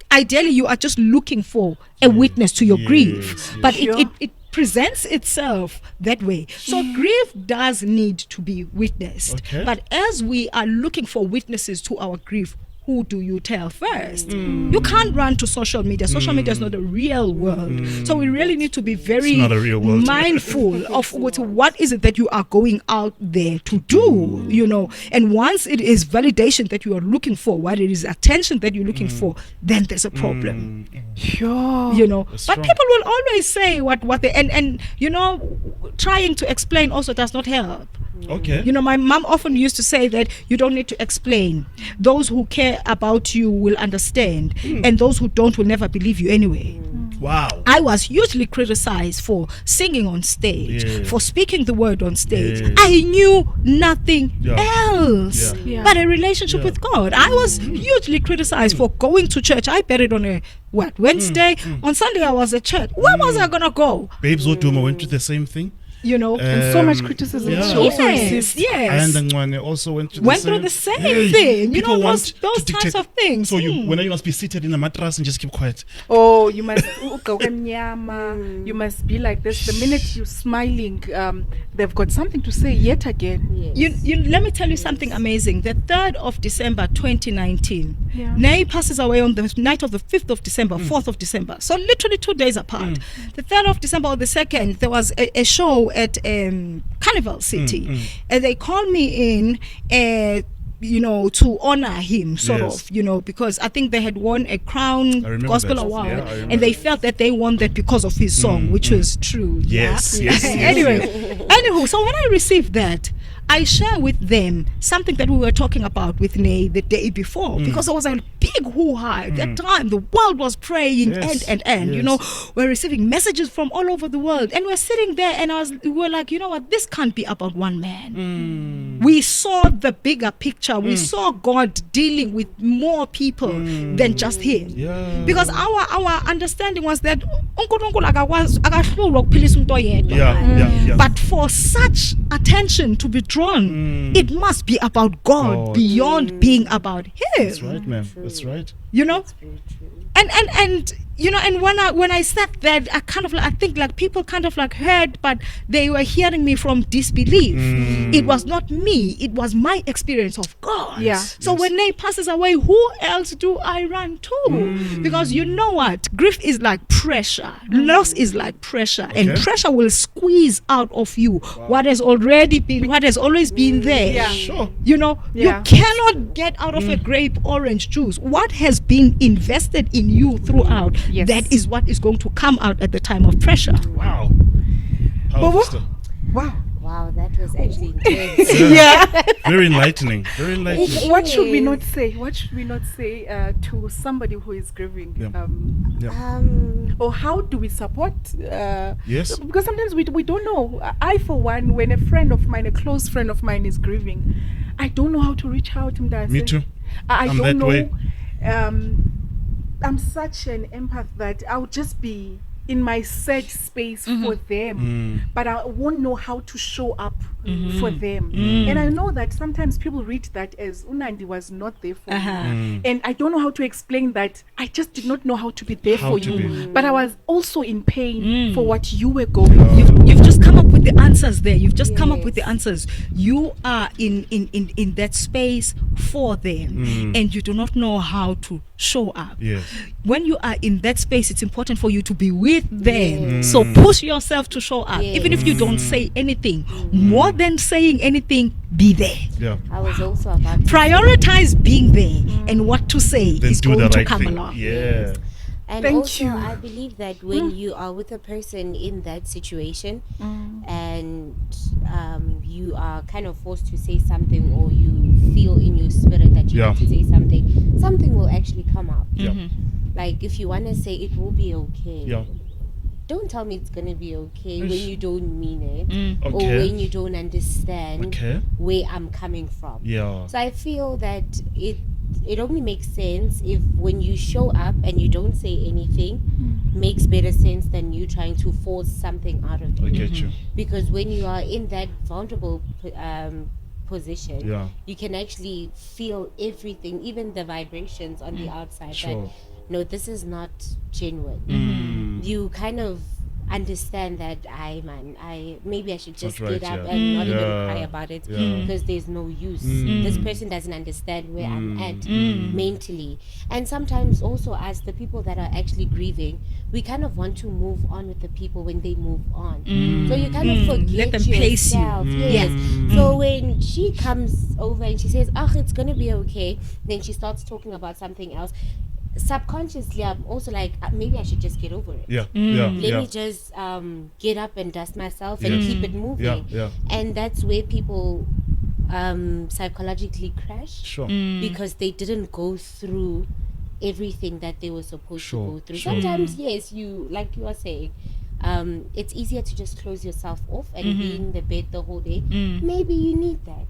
ideally you are just looking for a witness to your grief. But it presents itself that way. So grief does need to be witnessed. But as we are looking for witnesses to our grief, who do you tell first? You can't run to social media. Social media is not a real world. So we really need to be very mindful of what is it that you are going out there to do, you know. And once it is validation that you are looking for, what it is attention that you're looking for, then there's a problem. Sure. You know, but people will always say what they, and you know, trying to explain also does not help. Okay. You know, my mom often used to say that you don't need to explain. Those who care about you will understand, and those who don't will never believe you anyway. Wow. I was hugely criticized for singing on stage, for speaking the word on stage. I knew nothing else but a relationship with God. I was hugely criticized for going to church. I buried on a Wednesday. On Sunday I was at church. Where was I gonna go? Babes Oduma went through the same thing. You know, and so much criticism. She also received. Yes. And Ngwane also went through the same thing. You know, those types of things. So you must be seated in a mattress and just keep quiet. Oh, you must you must be like this. The minute you're smiling, they've got something to say yet again. You let me tell you something amazing. The 3rd of December 2019, Neyi passes away on the night of the 5th of December, 4th of December. So literally 2 days apart. The 3rd of December or the 2nd, there was a show at Carnival City, and they called me in you know, to honor him sort of, you know, because I think they had won a Crown Gospel Award, and they felt that they won that because of his song, which was true. Yes. Anywho, so when I received that, I share with them something that we were talking about with Neyi the day before, because there was a big hoo-ha at that time. The world was praying, and you know, we're receiving messages from all over the world, and we're sitting there, and we were like, you know what, this can't be about one man. We saw the bigger picture. We saw God dealing with more people than just him, because our understanding was that but for such attention to be drawn, it must be about God beyond being about him. That's right, man. That's right. You know, and you know, and when I said that, I think people kind of heard, but they were hearing me from disbelief. It was not me, it was my experience of God. So when Neyi passes away, who else do I run to? Because you know what, grief is like pressure, loss is like pressure, and pressure will squeeze out of you what has always been there. You know, you cannot get out of a grape orange juice. What has been invested in you throughout, that is what is going to come out at the time of pressure. Wow. Wow. Wow, that was actually intense. Very enlightening. Very enlightening. What should we not say? What should we not say to somebody who is grieving? Or how do we support? Yes. Because sometimes we don't know. I, for one, when a friend of mine, a close friend of mine, is grieving, I don't know how to reach out to him. Me too. I I'm don't that know. way. I'm such an empath that I'll just be in my sad space for them, but I won't know how to show up for them. And I know that sometimes people read that as Unandi was not there for me, and I don't know how to explain that I just did not know how to be there for you, but I was also in pain for what you were going through. You've just come up with the answers there. You've just come up with the answers. You are in that space for them, and you do not know how to show up. Yes. When you are in that space, it's important for you to be with them. So push yourself to show up, even if you don't say anything. More than saying anything, be there. Yeah. I was also about to Prioritize being there, and what to say Then is do going the to right come thing. along. Yeah. And Thank also, you. I believe that when you are with a person in that situation and you are kind of forced to say something, or you feel in your spirit that you need to say something, something will actually come out. Like if you want to say it will be okay, don't tell me it's going to be okay when you don't mean it, or when you don't understand where I'm coming from. So I feel that it only makes sense if when you show up and you don't say anything, makes better sense than you trying to force something out of you. I get you. Because when you are in that vulnerable position, you can actually feel everything, even the vibrations on the outside. That, no, this is not genuine. You kind of understand that maybe I should just get up and not even cry about it because there's no use. This person doesn't understand where I'm at mentally. And sometimes also, as the people that are actually grieving, we kind of want to move on with the people when they move on. So you kind of forget Let them pace you. yourself. Yes. So when she comes over and she says, it's gonna be okay, then she starts talking about something else. Subconsciously, I'm also like, maybe I should just get over it. Let me just get up and dust myself and keep it moving. And that's where people psychologically crash because they didn't go through everything that they were supposed to go through. Sometimes, yes, you, like you are saying, it's easier to just close yourself off and be in the bed the whole day. Maybe you need that.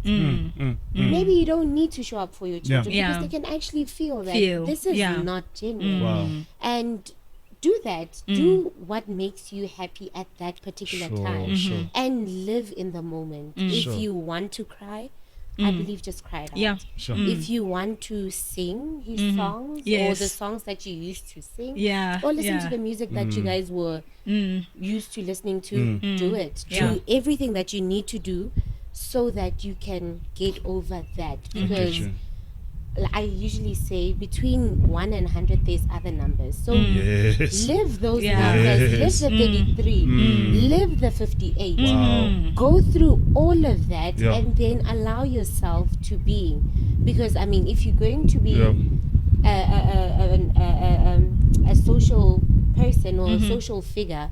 Maybe you don't need to show up for your children because they can actually feel that this is not genuine. And do that. Do what makes you happy at that particular time and live in the moment. If you want to cry, I believe just cry it out. If you want to sing his songs or the songs that you used to sing, or listen to the music that you guys were used to listening to, do it. Do everything that you need to do so that you can get over that. Because I usually say between 1 and 100 there's other numbers. So live those numbers. Live the 33. Live the 58. Go through all of that and then allow yourself to be. Because I mean, if you're going to be a social person or a social figure,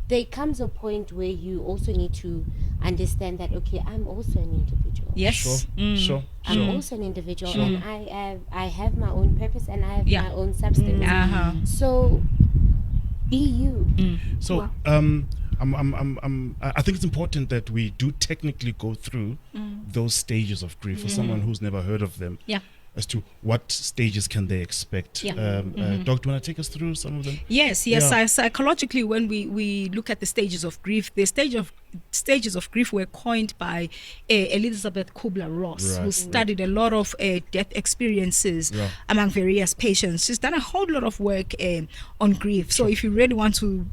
there comes a point where you also need to understand that, okay, I'm also an individual. I'm also an individual, and I have my own purpose and I have my own substance. So be you. So I think it's important that we do technically go through those stages of grief for someone who's never heard of them. As to what stages can they expect. Doc, do you want to take us through some of them? Yes. Psychologically, when we look at the stages of grief, the stages of grief were coined by Elizabeth Kubler-Ross, who studied a lot of death experiences among various patients. She's done a whole lot of work on grief. So if you really want to,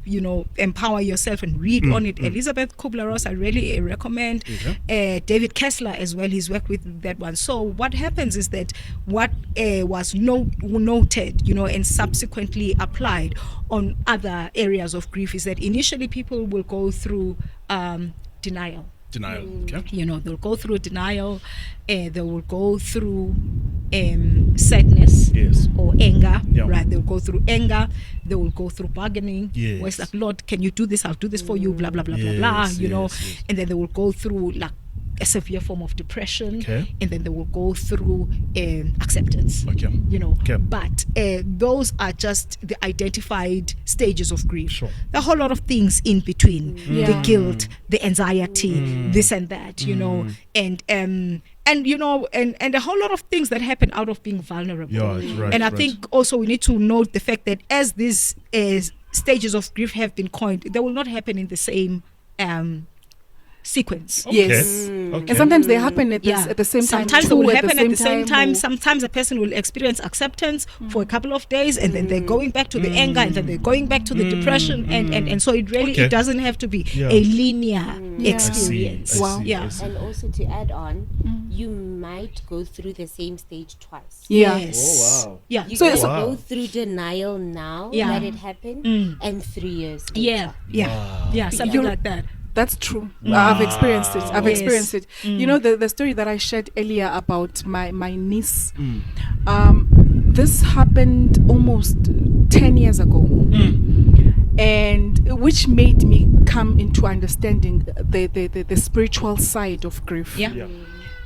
empower yourself and read on it, Elizabeth Kubler-Ross, I really recommend. David Kessler as well, he's worked with that one. So what happens is that what was noted, and subsequently applied on other areas of grief is that initially people will go through denial. Denial. Okay. You know, they'll go through denial, they will go through sadness or anger, right? They'll go through anger, they will go through bargaining, where it's like, Lord, can you do this? I'll do this for you, blah, blah, blah, blah, blah, you know. And then they will go through like a severe form of depression, and then they will go through acceptance, you know. But those are just the identified stages of grief. There are a whole lot of things in between, the guilt, the anxiety, this and that, you know, and you know, and a whole lot of things that happen out of being vulnerable. And I think also we need to note the fact that as these stages of grief have been coined, they will not happen in the same sequence. Yes. And sometimes they happen at the same time. Sometimes they will happen at the same time. Sometimes a person will experience acceptance for a couple of days, and then they're going back to the anger, and then they're going back to the depression, and so it really it doesn't have to be a linear experience. And also to add on, you might go through the same stage twice. Yes. Oh wow. Yeah. You can go through denial now that it happened, and 3 years later. Something like that. That's true. I've experienced it. Experienced it. You know, the story that I shared earlier about my niece, this happened almost 10 years ago, and which made me come into understanding the spiritual side of grief.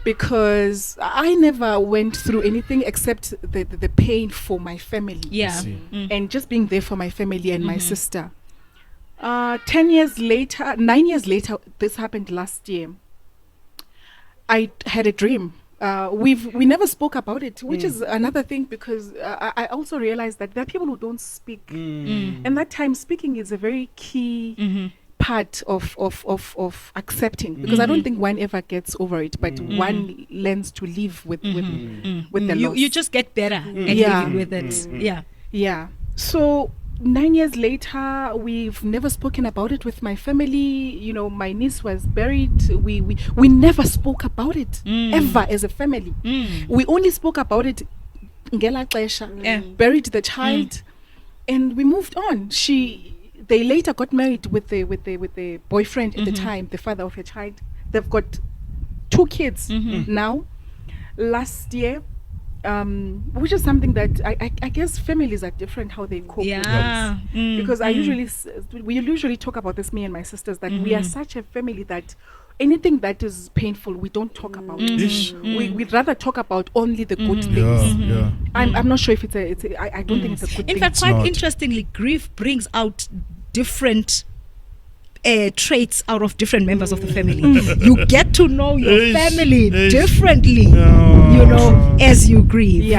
Because I never went through anything except the pain for my family, and just being there for my family and my sister. 9 years later, this happened last year. I had a dream. We never spoke about it, which is another thing, because I also realized that there are people who don't speak, and that time speaking is a very key part of accepting, because I don't think one ever gets over it, but one learns to live with the loss. You just get better at living with it. So 9 years later, we've never spoken about it with my family. You know, my niece was buried. We never spoke about it ever as a family. We only spoke about it ngela xesha, buried the child, and we moved on. They later got married with the boyfriend at the time, the father of her child. They've got 2 kids now. Last year, which is something that I guess families are different how they cope with this. Because we usually talk about this, me and my sisters, that we are such a family that anything that is painful we don't talk about. We'd rather talk about only the good things. I'm not sure if I don't think it's a good thing. In fact, quite interestingly, grief brings out different traits out of different members of the family. You get to know your family differently, you know, as you grieve.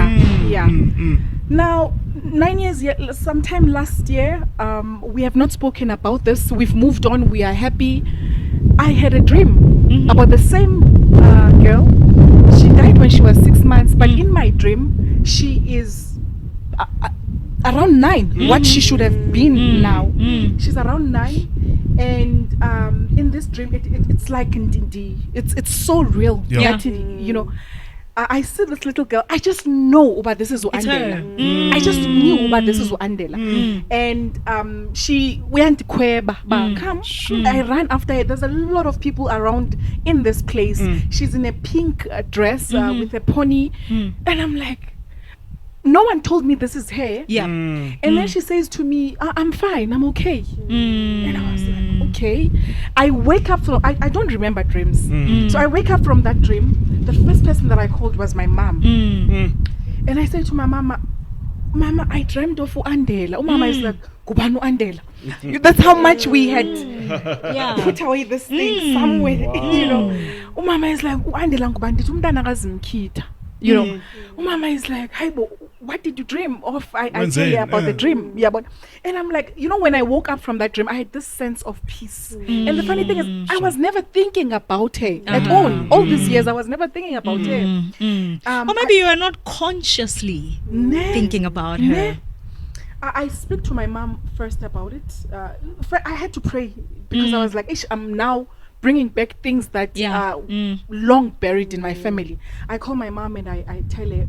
Now, 9 years, sometime last year, we have not spoken about this. We've moved on. We are happy. I had a dream about the same girl. She died when she was 6 months, but in my dream, she is around 9, what she should have been now. She's around 9, and in this dream, it's like it's so real. You know, I see this little girl. I just know about this is Andela. I just knew about this is Andela. And she went Kweba. Come. I ran after her. There's a lot of people around in this place. She's in a pink dress with a pony, and I'm like, no one told me this is her. And then she says to me, I'm fine, I'm okay. And I was like, okay. I wake up from, I don't remember dreams. So I wake up from that dream. The first person that I called was my mom. And I said to my mama, I dreamt of Andela. Mama is like, Kubanu Andela. That's how much we had put away this thing somewhere. You know. Mama is like, Andela Kubandi tumdana kazimkhitha. You know, Mama is like, hi, what did you dream of? I tell you about the dream. And I'm like, you know, when I woke up from that dream, I had this sense of peace. And the funny thing is, I was never thinking about her at all. All these years, I was never thinking about her. Or maybe you are not consciously thinking about her. I speak to my mom first about it. I had to pray because I was like, I'm now bringing back things that are long buried in my family. I call my mom and I tell her,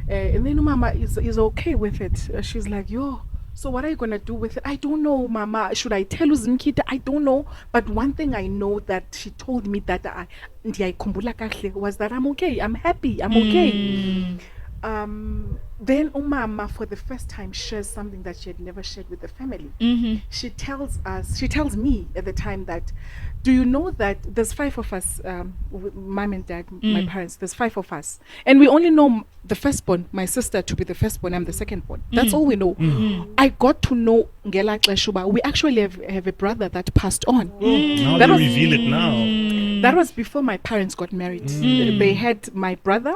and then Mama is okay with it. She's like, yo, So what are you gonna do with it? I don't know, Mama. Should I tell Uzimkita? I don't know. But one thing I know that she told me that was that I'm okay. I'm happy. I'm okay. Then Umama for the first time shares something that she had never shared with the family. She tells me at the time that, do you know that there's 5 of us, mom and dad, my parents, there's 5 of us. And we only know the firstborn, my sister, to be the firstborn, I'm the secondborn. That's all we know. I got to know Ngela Kleshuba. We actually have a brother that passed on. Now that you was, reveal it now. That was before my parents got married. They had my brother.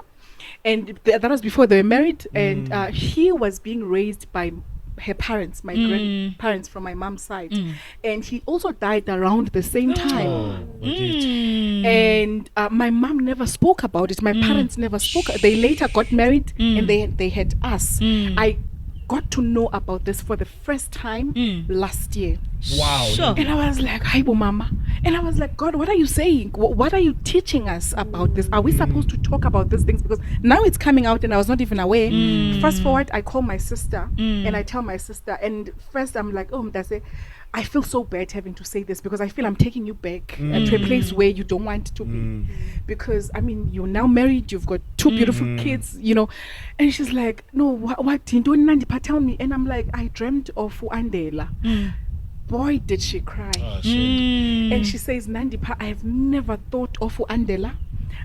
And that was before they were married, and he was being raised by her parents, my grandparents from my mom's side, and he also died around the same time. And my mom never spoke about it. My parents never spoke. They later got married, and they had us. I got to know about this for the first time last year. Wow. Sure. And I was like, hi, Mama. And I was like, God, what are you saying? What are you teaching us about this? Are we supposed to talk about these things? Because now it's coming out and I was not even aware. Fast forward, I call my sister and I tell my sister. And first I'm like, oh, Mdase, I feel so bad having to say this because I feel I'm taking you back to a place where you don't want to be. Because, I mean, you're now married, you've got 2 beautiful kids, you know. And she's like, no, what did Nandipa tell me? And I'm like, I dreamt of Andela. Boy, did she cry. And she says, Nandipa, I have never thought of Andela.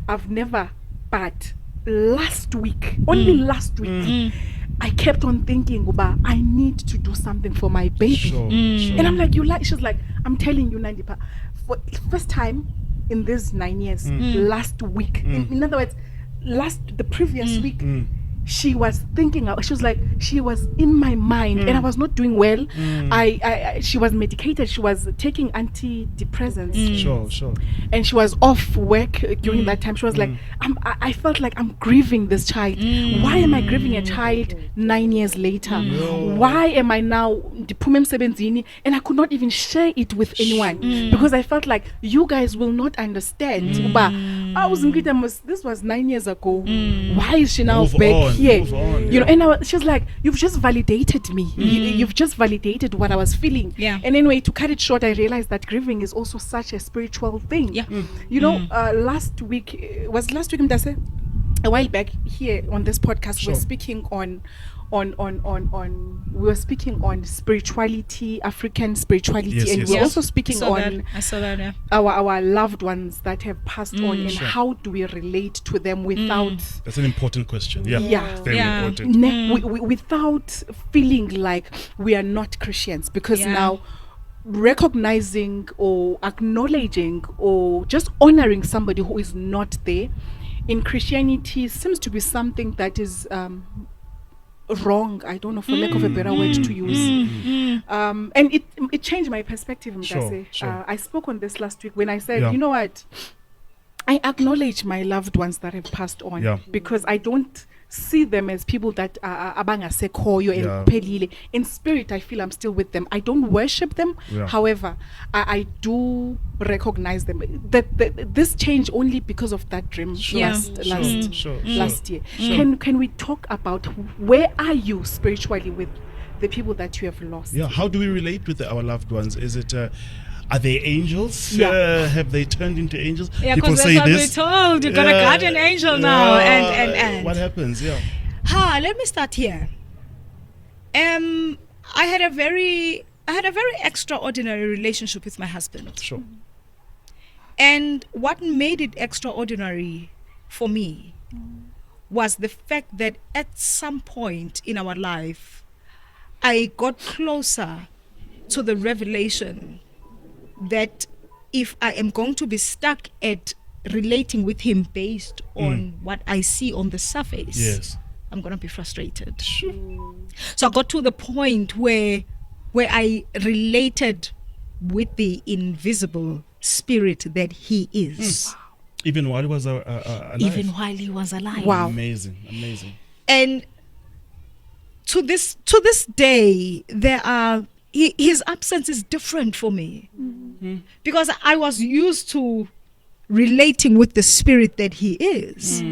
I've never, but last week, only last week, I kept on thinking about, I need to do something for my baby. Sure. And I'm like, you like, she's like, I'm telling you, Nandipa, for first time in these 9 years, last week, in other words, the previous week, she was thinking, she was like, she was in my mind and I was not doing well. She was medicated, she was taking antidepressants. Sure. And she was off work during that time. She was like, I felt like I'm grieving this child. Why am I grieving a child 9 years later? Why am I now and I could not even share it with anyone because I felt like you guys will not understand. But this was 9 years ago. Why is she now back here? You know, and she's like, you've just validated me. You've just validated what I was feeling. And anyway, to cut it short, I realized that grieving is also such a spiritual thing. You know, last week, Mdase? A while back here on this podcast, we were speaking on spirituality, African spirituality, and we're also speaking on our loved ones that have passed on, and how do we relate to them without. That's an important question. Very important. Without feeling like we are not Christians, because now recognizing or acknowledging or just honoring somebody who is not there in Christianity seems to be something that is wrong. I don't know, for lack of a better word to use. And it changed my perspective. Sure. I spoke on this last week when I said, you know what? I acknowledge my loved ones that have passed on because I don't see them as people that are abangasekhoyo and pelile. In spirit, I feel I'm still with them. I don't worship them. However, I do recognize them. This changed only because of that dream last year. Can we talk about where are you spiritually with the people that you have lost? How do we relate with our loved ones? Is it are they angels? Have they turned into angels? Because that's what we're told. You've got a guardian angel now. And what happens? Let me start here. I had a very extraordinary relationship with my husband. Sure. And what made it extraordinary for me was the fact that at some point in our life, I got closer to the revelation that if I am going to be stuck at relating with him based on what I see on the surface, I'm going to be frustrated. So I got to the point where I related with the invisible spirit that he is. Even while he was alive. Wow. Amazing. And to this day, his absence is different for me. Because I was used to relating with the spirit that he is.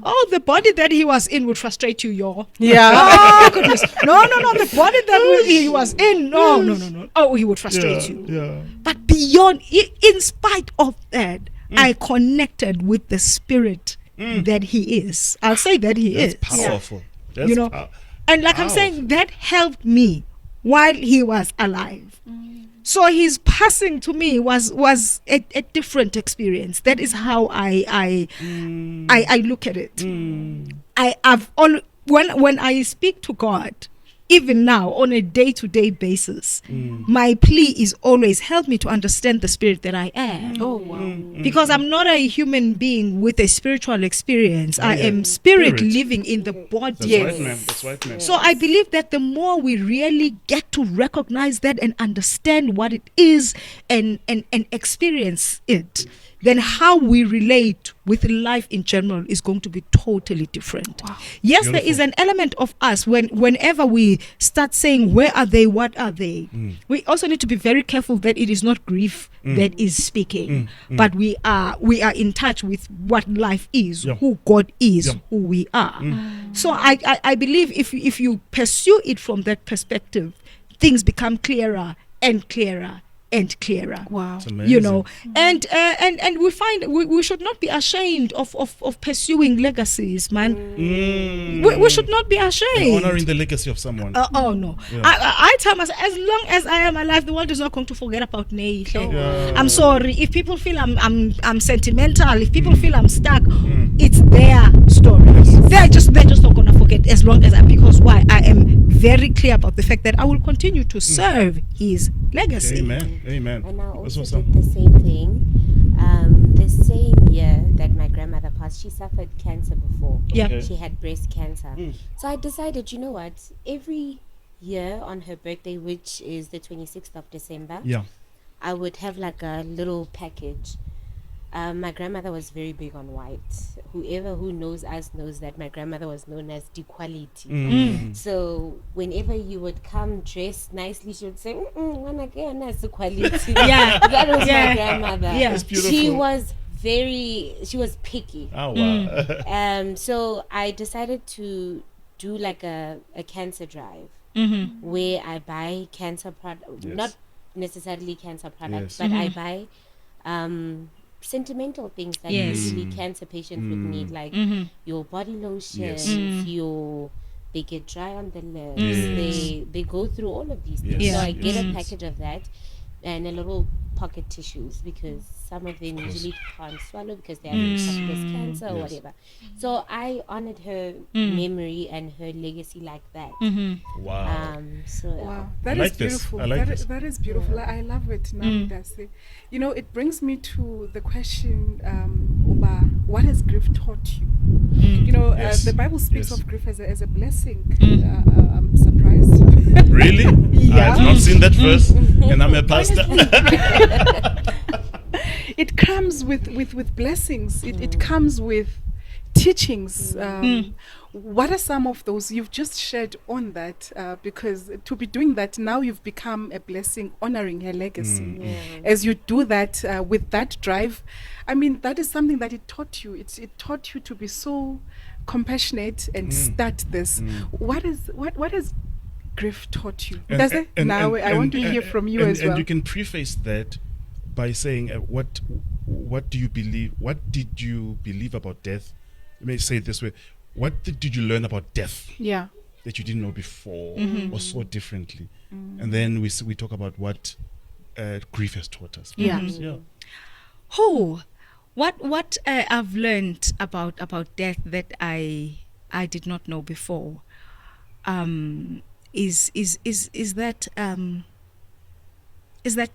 Oh, the body that he was in would frustrate you, y'all. Yeah. Oh, goodness. No. The body that he was in, no. Oh, he would frustrate you. Yeah. But beyond, in spite of that, I connected with the spirit that he is. I'll say that he is. Powerful. That's You know, and like I'm saying, that helped me while he was alive. So his passing to me was a different experience. That is how I look at it. When I speak to God, even now on a day-to-day basis, my plea is always help me to understand the spirit that I am. Oh, wow. Because I'm not a human being with a spiritual experience. I am spirit living in the body. That's right, man. That's right, man. So I believe that the more we really get to recognize that and understand what it is and experience it, then how we relate with life in general is going to be totally different. Wow. Yes, there is an element of us whenever we start saying, where are they, what are they? We also need to be very careful that it is not grief that is speaking, but we are in touch with what life is, who God is, who we are. So I believe if you pursue it from that perspective, things become clearer and clearer and clearer. Wow. You know, and we find we should not be ashamed of pursuing legacies, man. We should not be ashamed. Honoring the legacy of someone. Oh no. I tell myself, as long as I am alive, the world is not going to forget about Neyi. I'm sorry if people feel I'm sentimental, if people feel I'm stuck, it's their story. They're just not gonna forget, as long as because why? I am very clear about the fact that I will continue to serve his legacy. Amen. And I also did the same thing. The same year that my grandmother passed, she suffered cancer before. Yeah. Okay. She had breast cancer. So I decided, you know what? Every year on her birthday, which is the 26th of December, I would have like a little package. My grandmother was very big on white. Whoever who knows us knows that my grandmother was known as the quality. So whenever you would come dressed nicely, she would say, "When again, that's the quality." That was my grandmother. Yeah, it's beautiful. She was picky. Oh wow. So I decided to do like a cancer drive where I buy cancer products, not necessarily cancer products, but I buy sentimental things that usually cancer patients would need, like your body lotions, they get dry on the lips, they go through all of these things. So I get a package of that and a little pocket tissues, because some of them usually can't swallow because they have esophagus cancer or whatever. So I honored her memory and her legacy like that. Wow. Wow, that is beautiful. That is beautiful. Yeah. I love it. You know, it brings me to the question, Uba, what has grief taught you? You know, the Bible speaks of grief as a blessing. I'm surprised. Really? Yeah. I've not seen that verse, and I'm a pastor. It comes with blessings. It comes with teachings. What are some of those you've just shared on that? Because to be doing that now, you've become a blessing, honoring her legacy. As you do that with that drive, I mean, that is something that it taught you. It taught you to be so compassionate and start this. What has grief taught you? Does it? Now I want to hear from you as well. And you can preface that by saying, what do you believe? What did you believe about death? Let me say it this way: what did you learn about death? Yeah. That you didn't know before, or saw differently, and then we talk about what grief has taught us. Yeah. What I've learned about death that I did not know before, is that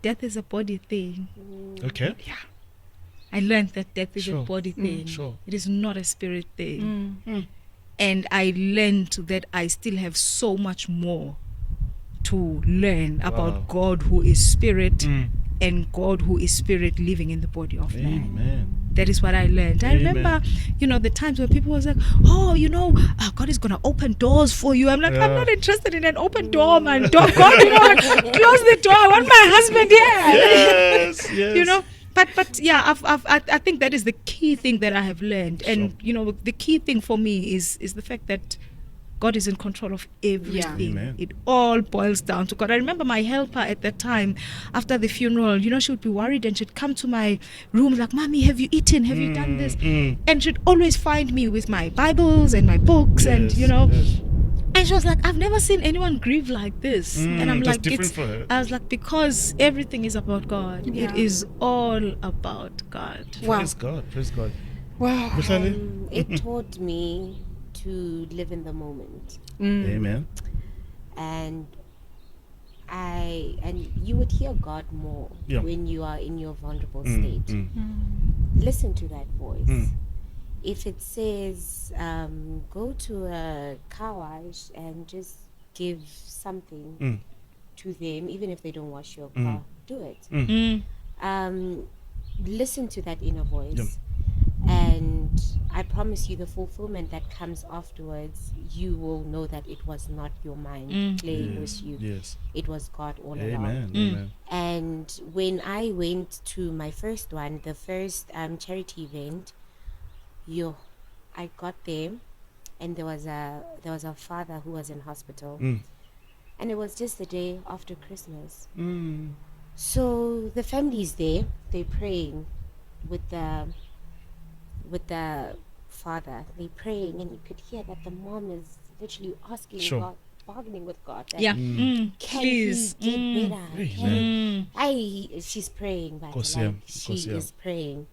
death is a body thing. Okay. Yeah. I learned that death is a body thing. It is not a spirit thing. And I learned that I still have so much more to learn about God, who is spirit, and God, who is spirit, living in the body of man. That is what I learned. I remember, the times when people was like, God is going to open doors for you. I'm like, I'm not interested in an open door, man. God, close the door. I want my husband here. Yes. But yeah, I think that is the key thing that I have learned, and the key thing for me is the fact that God is in control of everything. Amen. It all boils down to God. I remember my helper at that time, after the funeral, she would be worried and she'd come to my room like, "Mommy, have you eaten? Have you done this?" And she'd always find me with my Bibles and my books, and and she was like, "I've never seen anyone grieve like this." And I'm like, different for her. I was like, because everything is about God. Yeah. It is all about God. Wow. Praise God. Wow. Bohlale? It taught me to live in the moment, Amen. and you would hear God more when you are in your vulnerable state. Listen to that voice. If it says go to a car wash and just give something to them, even if they don't wash your car, do it. Listen to that inner voice, and I promise you the fulfillment that comes afterwards, you will know that it was not your mind playing with you. Yes. It was God all along. Amen. And when I went to my first one, the first charity event, I got there, and there was a father who was in hospital, and it was just the day after Christmas. So the family's there, they're praying with the father. They're praying, and you could hear that the mom is literally asking God, bargaining with God. That, can please he get better? She's praying, by the way. She is praying.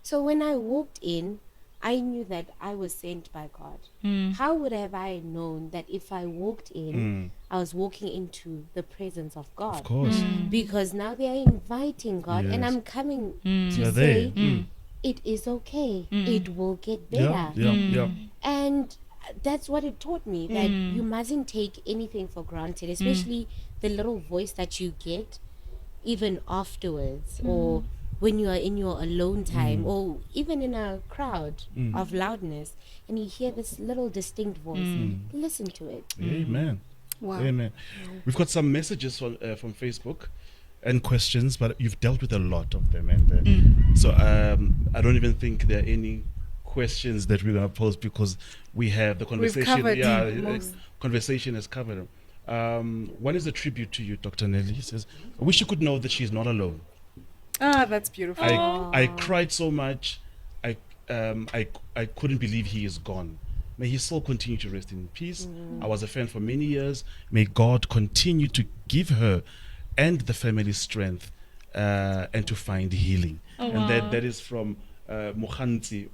So when I walked in, I knew that I was sent by God. How would have I known that if I walked in, I was walking into the presence of God? Of course. Because now they are inviting God, and I'm coming to say, it is okay. It will get better. And that's what it taught me, that you mustn't take anything for granted, especially the little voice that you get even afterwards, or when you are in your alone time, or even in a crowd of loudness, and you hear this little distinct voice. Listen to it. Amen. Wow. Amen. We've got some messages from Facebook and questions, but you've dealt with a lot of them, and so I don't even think there are any questions that we're going to pose, because we have the conversation. Conversation has covered them. One is a tribute to you, Dr. Nelly. He says, "I wish you could know that she's not alone. That's beautiful. I cried so much. I couldn't believe he is gone. May his soul continue to rest in peace. I was a fan for many years. May God continue to give her and the family strength and to find healing." And that is from Mokhanti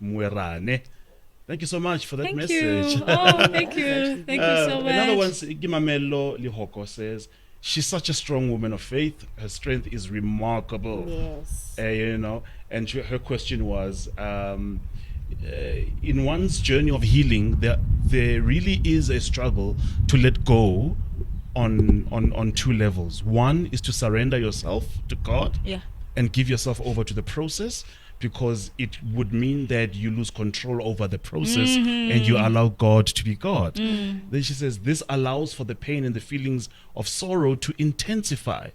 Muerane. Thank you so much for that message. Thank you. Thank you so much. Another one, Gimamelo Lihoko, says, "She's such a strong woman of faith. Her strength is remarkable." Yes. And her question was, in one's journey of healing, there really is a struggle to let go on two levels. One is to surrender yourself to God and give yourself over to the process, because it would mean that you lose control over the process and you allow God to be God. Then she says, this allows for the pain and the feelings of sorrow to intensify.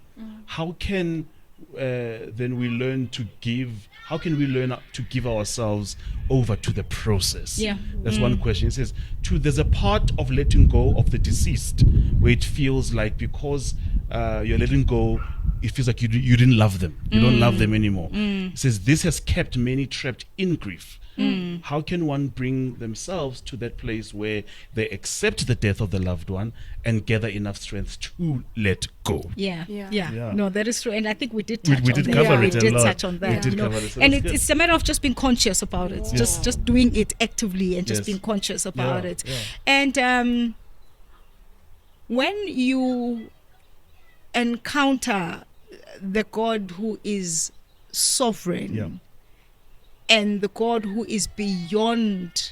How can then we learn to give? How can we learn to give ourselves over to the process? That's one question. It says, two, there's a part of letting go of the deceased where it feels like because you're letting go, it feels like you didn't love them. You don't love them anymore. It says, this has kept many trapped in grief. How can one bring themselves to that place where they accept the death of the loved one and gather enough strength to let go? No, that is true. And I think we did touch on that. And it's a matter of just being conscious about it. Just doing it actively and just being conscious about it. And when you encounter the God who is sovereign and the God who is beyond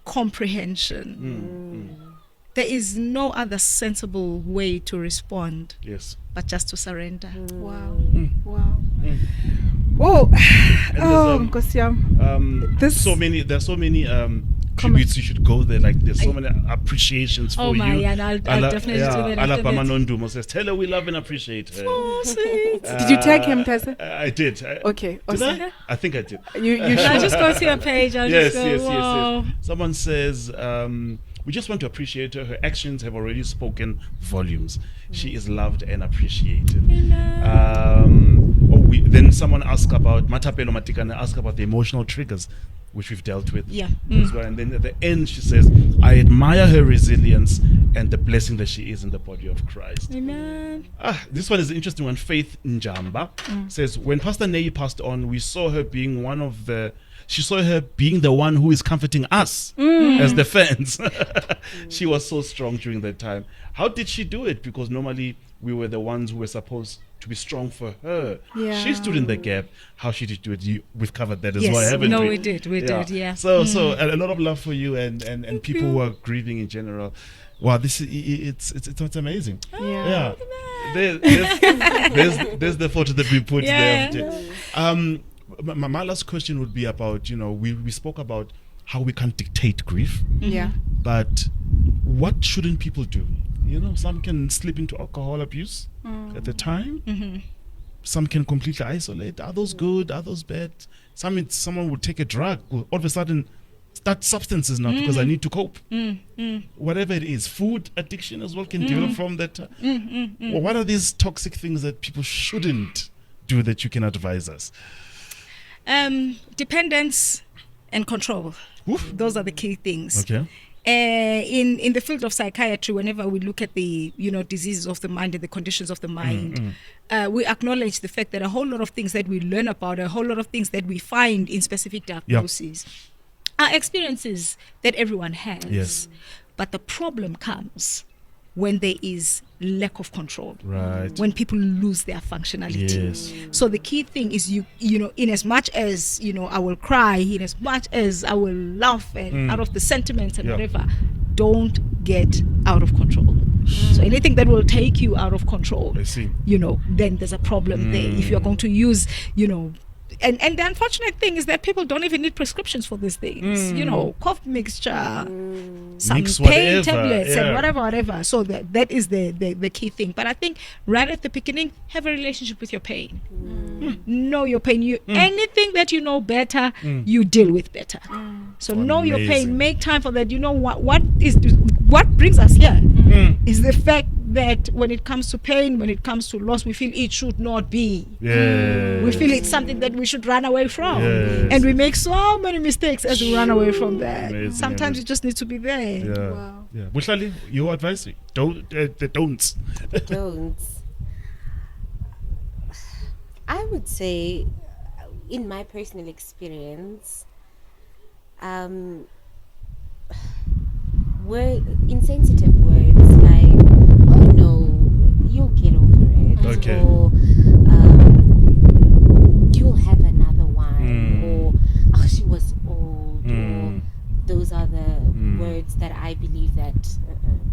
comprehension, there is no other sensible way to respond but just to surrender. Wow. Whoa. There's so many tributes, you should go there. Like there's so many appreciations for you. And I'll definitely do that. Alapa Manondumo says, tell her we love and appreciate her. Oh, sweet. Did you tag him, Tessa? I did. Okay. Did Awesome. I think I did. You should. I'll just go to your page. Yes. Someone says, we just want to appreciate her. Her actions have already spoken volumes. She is loved and appreciated. Then someone asked about Matapelo Matikane asked about the emotional triggers, which we've dealt with. Yeah. As well. And then at the end she says, I admire her resilience and the blessing that she is in the body of Christ. Amen. This one is an interesting one. Faith Njamba says, when Pastor Neyi passed on, we saw her being she saw her being the one who is comforting us as the fans. She was so strong during that time. How did she do it? Because normally we were the ones who were supposed to be strong for her. Yeah. She stood in the gap. How she did do it, we've covered that as well, haven't we? We did, yeah. So a lot of love for you and people who are grieving in general. Wow, it's amazing. Yeah. There's the photo that we put there. My last question would be about, we spoke about how we can't dictate grief. Yeah. But what shouldn't people do? Some can slip into alcohol abuse at the time. Some can completely isolate. Are those good? Are those bad? Someone would take a drug. All of a sudden, start substances now because I need to cope. Whatever it is, food addiction as well can develop from that. Well, what are these toxic things that people shouldn't do that you can advise us? Dependence and control. Oof. Those are the key things. Okay. In the field of psychiatry, whenever we look at the diseases of the mind and the conditions of the mind, we acknowledge the fact that a whole lot of things that we learn about, a whole lot of things that we find in specific diagnoses are experiences that everyone has. Yes. But the problem comes when there is lack of control, right? When people lose their functionality. Yes. So the key thing is you in as much as I will cry, in as much as I will laugh and out of the sentiments and whatever, don't get out of control. So anything that will take you out of control, I see. Then there's a problem there. If you're going to use and the unfortunate thing is that people don't even need prescriptions for these things. Cough mixture, some Mix pain whatever, tablets and whatever. So that is the key thing. But I think right at the beginning, have a relationship with your pain. Know your pain. Anything that you know better, you deal with better. So know your pain. Make time for that. What brings us here is the fact that when it comes to pain, when it comes to loss, we feel it should not be. Yes. We feel it's something that we should run away from. Yes. And we make so many mistakes as we run away from that. Amazing, Sometimes you just need to be there. Yeah. Wow. Yeah. Bohlale, your advice? The don'ts. Don'ts. I would say, in my personal experience, insensitive words like, oh no, you'll get over it. Okay. Or you'll have another one. Or, oh, she was old. Or those are the words that I believe that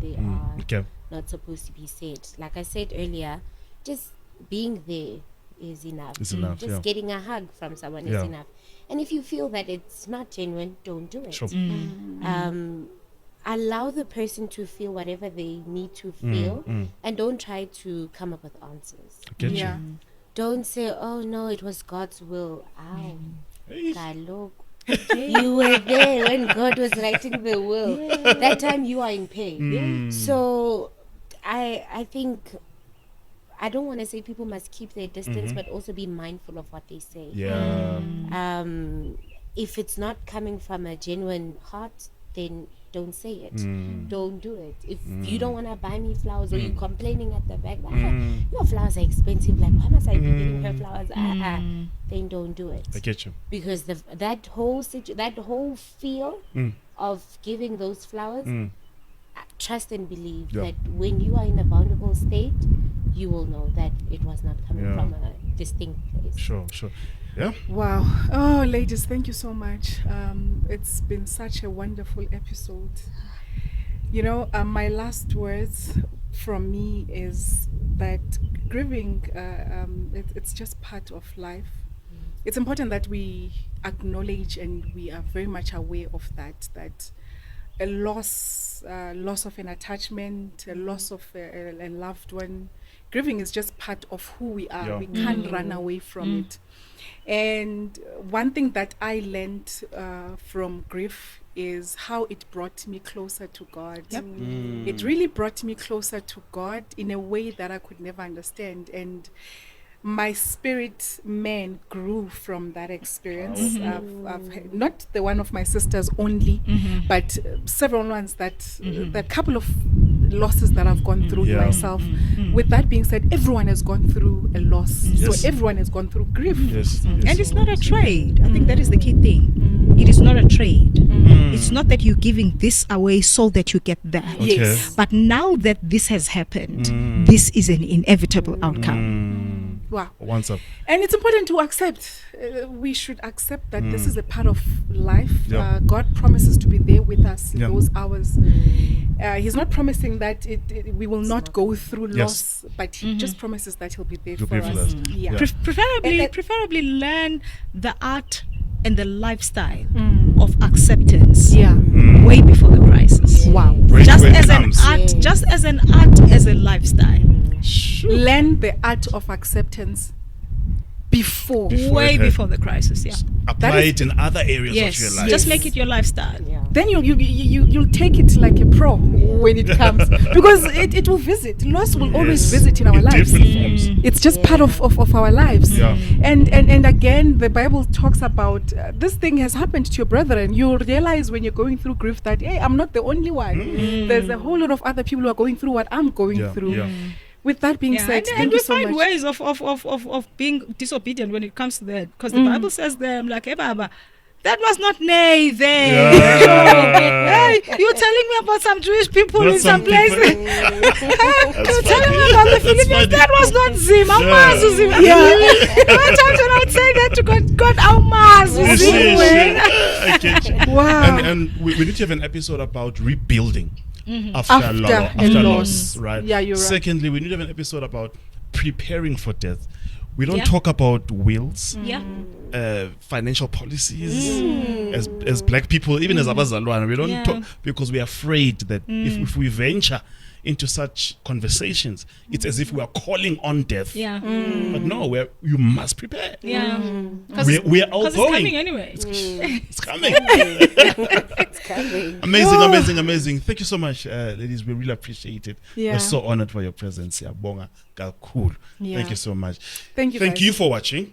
they are not supposed to be said. Like I said earlier, just being there is enough. Just getting a hug from someone is enough. And if you feel that it's not genuine, don't do it. Sure. Allow the person to feel whatever they need to feel, and don't try to come up with answers. Don't say, oh no, it was God's will. Ow. Look, you were there when God was writing the will. That time you are in pain. So I think, I don't want to say people must keep their distance, but also be mindful of what they say. If it's not coming from a genuine heart, then don't say it. Don't do it. If you don't want to buy me flowers, or you're complaining at the back, your flowers are expensive, like why must I be giving her flowers? Then don't do it. I get you. Because that whole feel of giving those flowers, trust and believe that when you are in a vulnerable state, you will know that it was not coming from a distinct place. Sure. Yeah. Wow. Oh, ladies, thank you so much. It's been such a wonderful episode. My last words from me is that grieving, it's just part of life. it's important that we acknowledge and we are very much aware of that a loss of an attachment, a loss of a loved one, grieving is just part of who we are. Yeah. We can't run away from it. And one thing that I learned from grief is how it brought me closer to God. It really brought me closer to God in a way that I could never understand. And my spirit man grew from that experience. I've not the one of my sisters only, but several ones that the couple of losses that I've gone through myself. With that being said, everyone has gone through a loss. Yes. So everyone has gone through grief. Yes. And it's not a trade. I think that is the key thing. It is not a trade. It's not that you're giving this away so that you get that. Okay. Yes. But now that this has happened, this is an inevitable outcome. Wow. Once up. And it's important to accept. We should accept that this is a part of life. Yeah. God promises to be there with us in Yeah. those hours. He's not promising that we will not go through Yes. loss, but He just promises that He'll be there He'll for be with us. us. Yeah. Yeah. Preferably learn the art and the lifestyle of acceptance Yeah. way before the crisis. Wow. Right Just when it as an comes. art, just as an art, as a lifestyle. Learn the art of acceptance before. Way it before the crisis, yeah. Apply is- it in other areas Yes, of your life. just make it your lifestyle. Then you'll take it like a pro when it comes, because it will visit. Loss will always Yes. visit in our lives. different forms. It's just part of our lives. Yeah. And again, the Bible talks about this thing has happened to your brethren. You realize when you're going through grief that, hey, I'm not the only one. There's a whole lot of other people who are going through what I'm going Yeah. through. Yeah. With that being Yeah, said, and thank we you so find much. ways of being disobedient when it comes to that, because the Bible says there, I'm like, hey, Baba, that was not Neyi there. Yeah. Hey, you're telling me about some Jewish people Not in some some people. places. You're telling me about the That's Philippines. funny. That was not Zim. Yeah. Amazu Zim. There were times when I would say that to God, Amazu Yes, Zim. yes. I get you. Wow. And we need to have an episode about rebuilding after After a a loss, right? Yeah, you're right. Secondly, we need to have an episode about preparing for death. We don't Yeah. talk about wills, Yeah. financial policies. As black people, even as abazalwane, we don't Yeah. talk because we are afraid that if we venture into such conversations, it's as if we are calling on death. Yeah. But no, you must prepare. Yeah. We are all Because it's going. coming anyway. It's coming. It's coming. Amazing. Thank you so much, ladies. We really appreciate it. Yeah. We're so honored for your presence. Bonga, cool. Yeah. Thank you so much. Thank you. Thank guys. you for watching.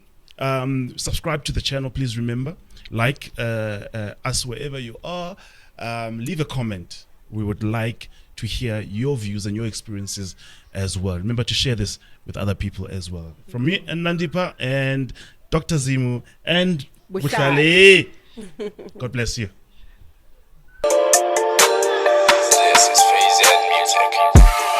Subscribe to the channel. Please remember, like us wherever you are. Leave a comment. We would like to hear your views and your experiences as well. Remember to share this with other people as well. From me and Nandipa and Dr. Zimu and Bohlale. Bohlale. God bless you. This is Phase Music.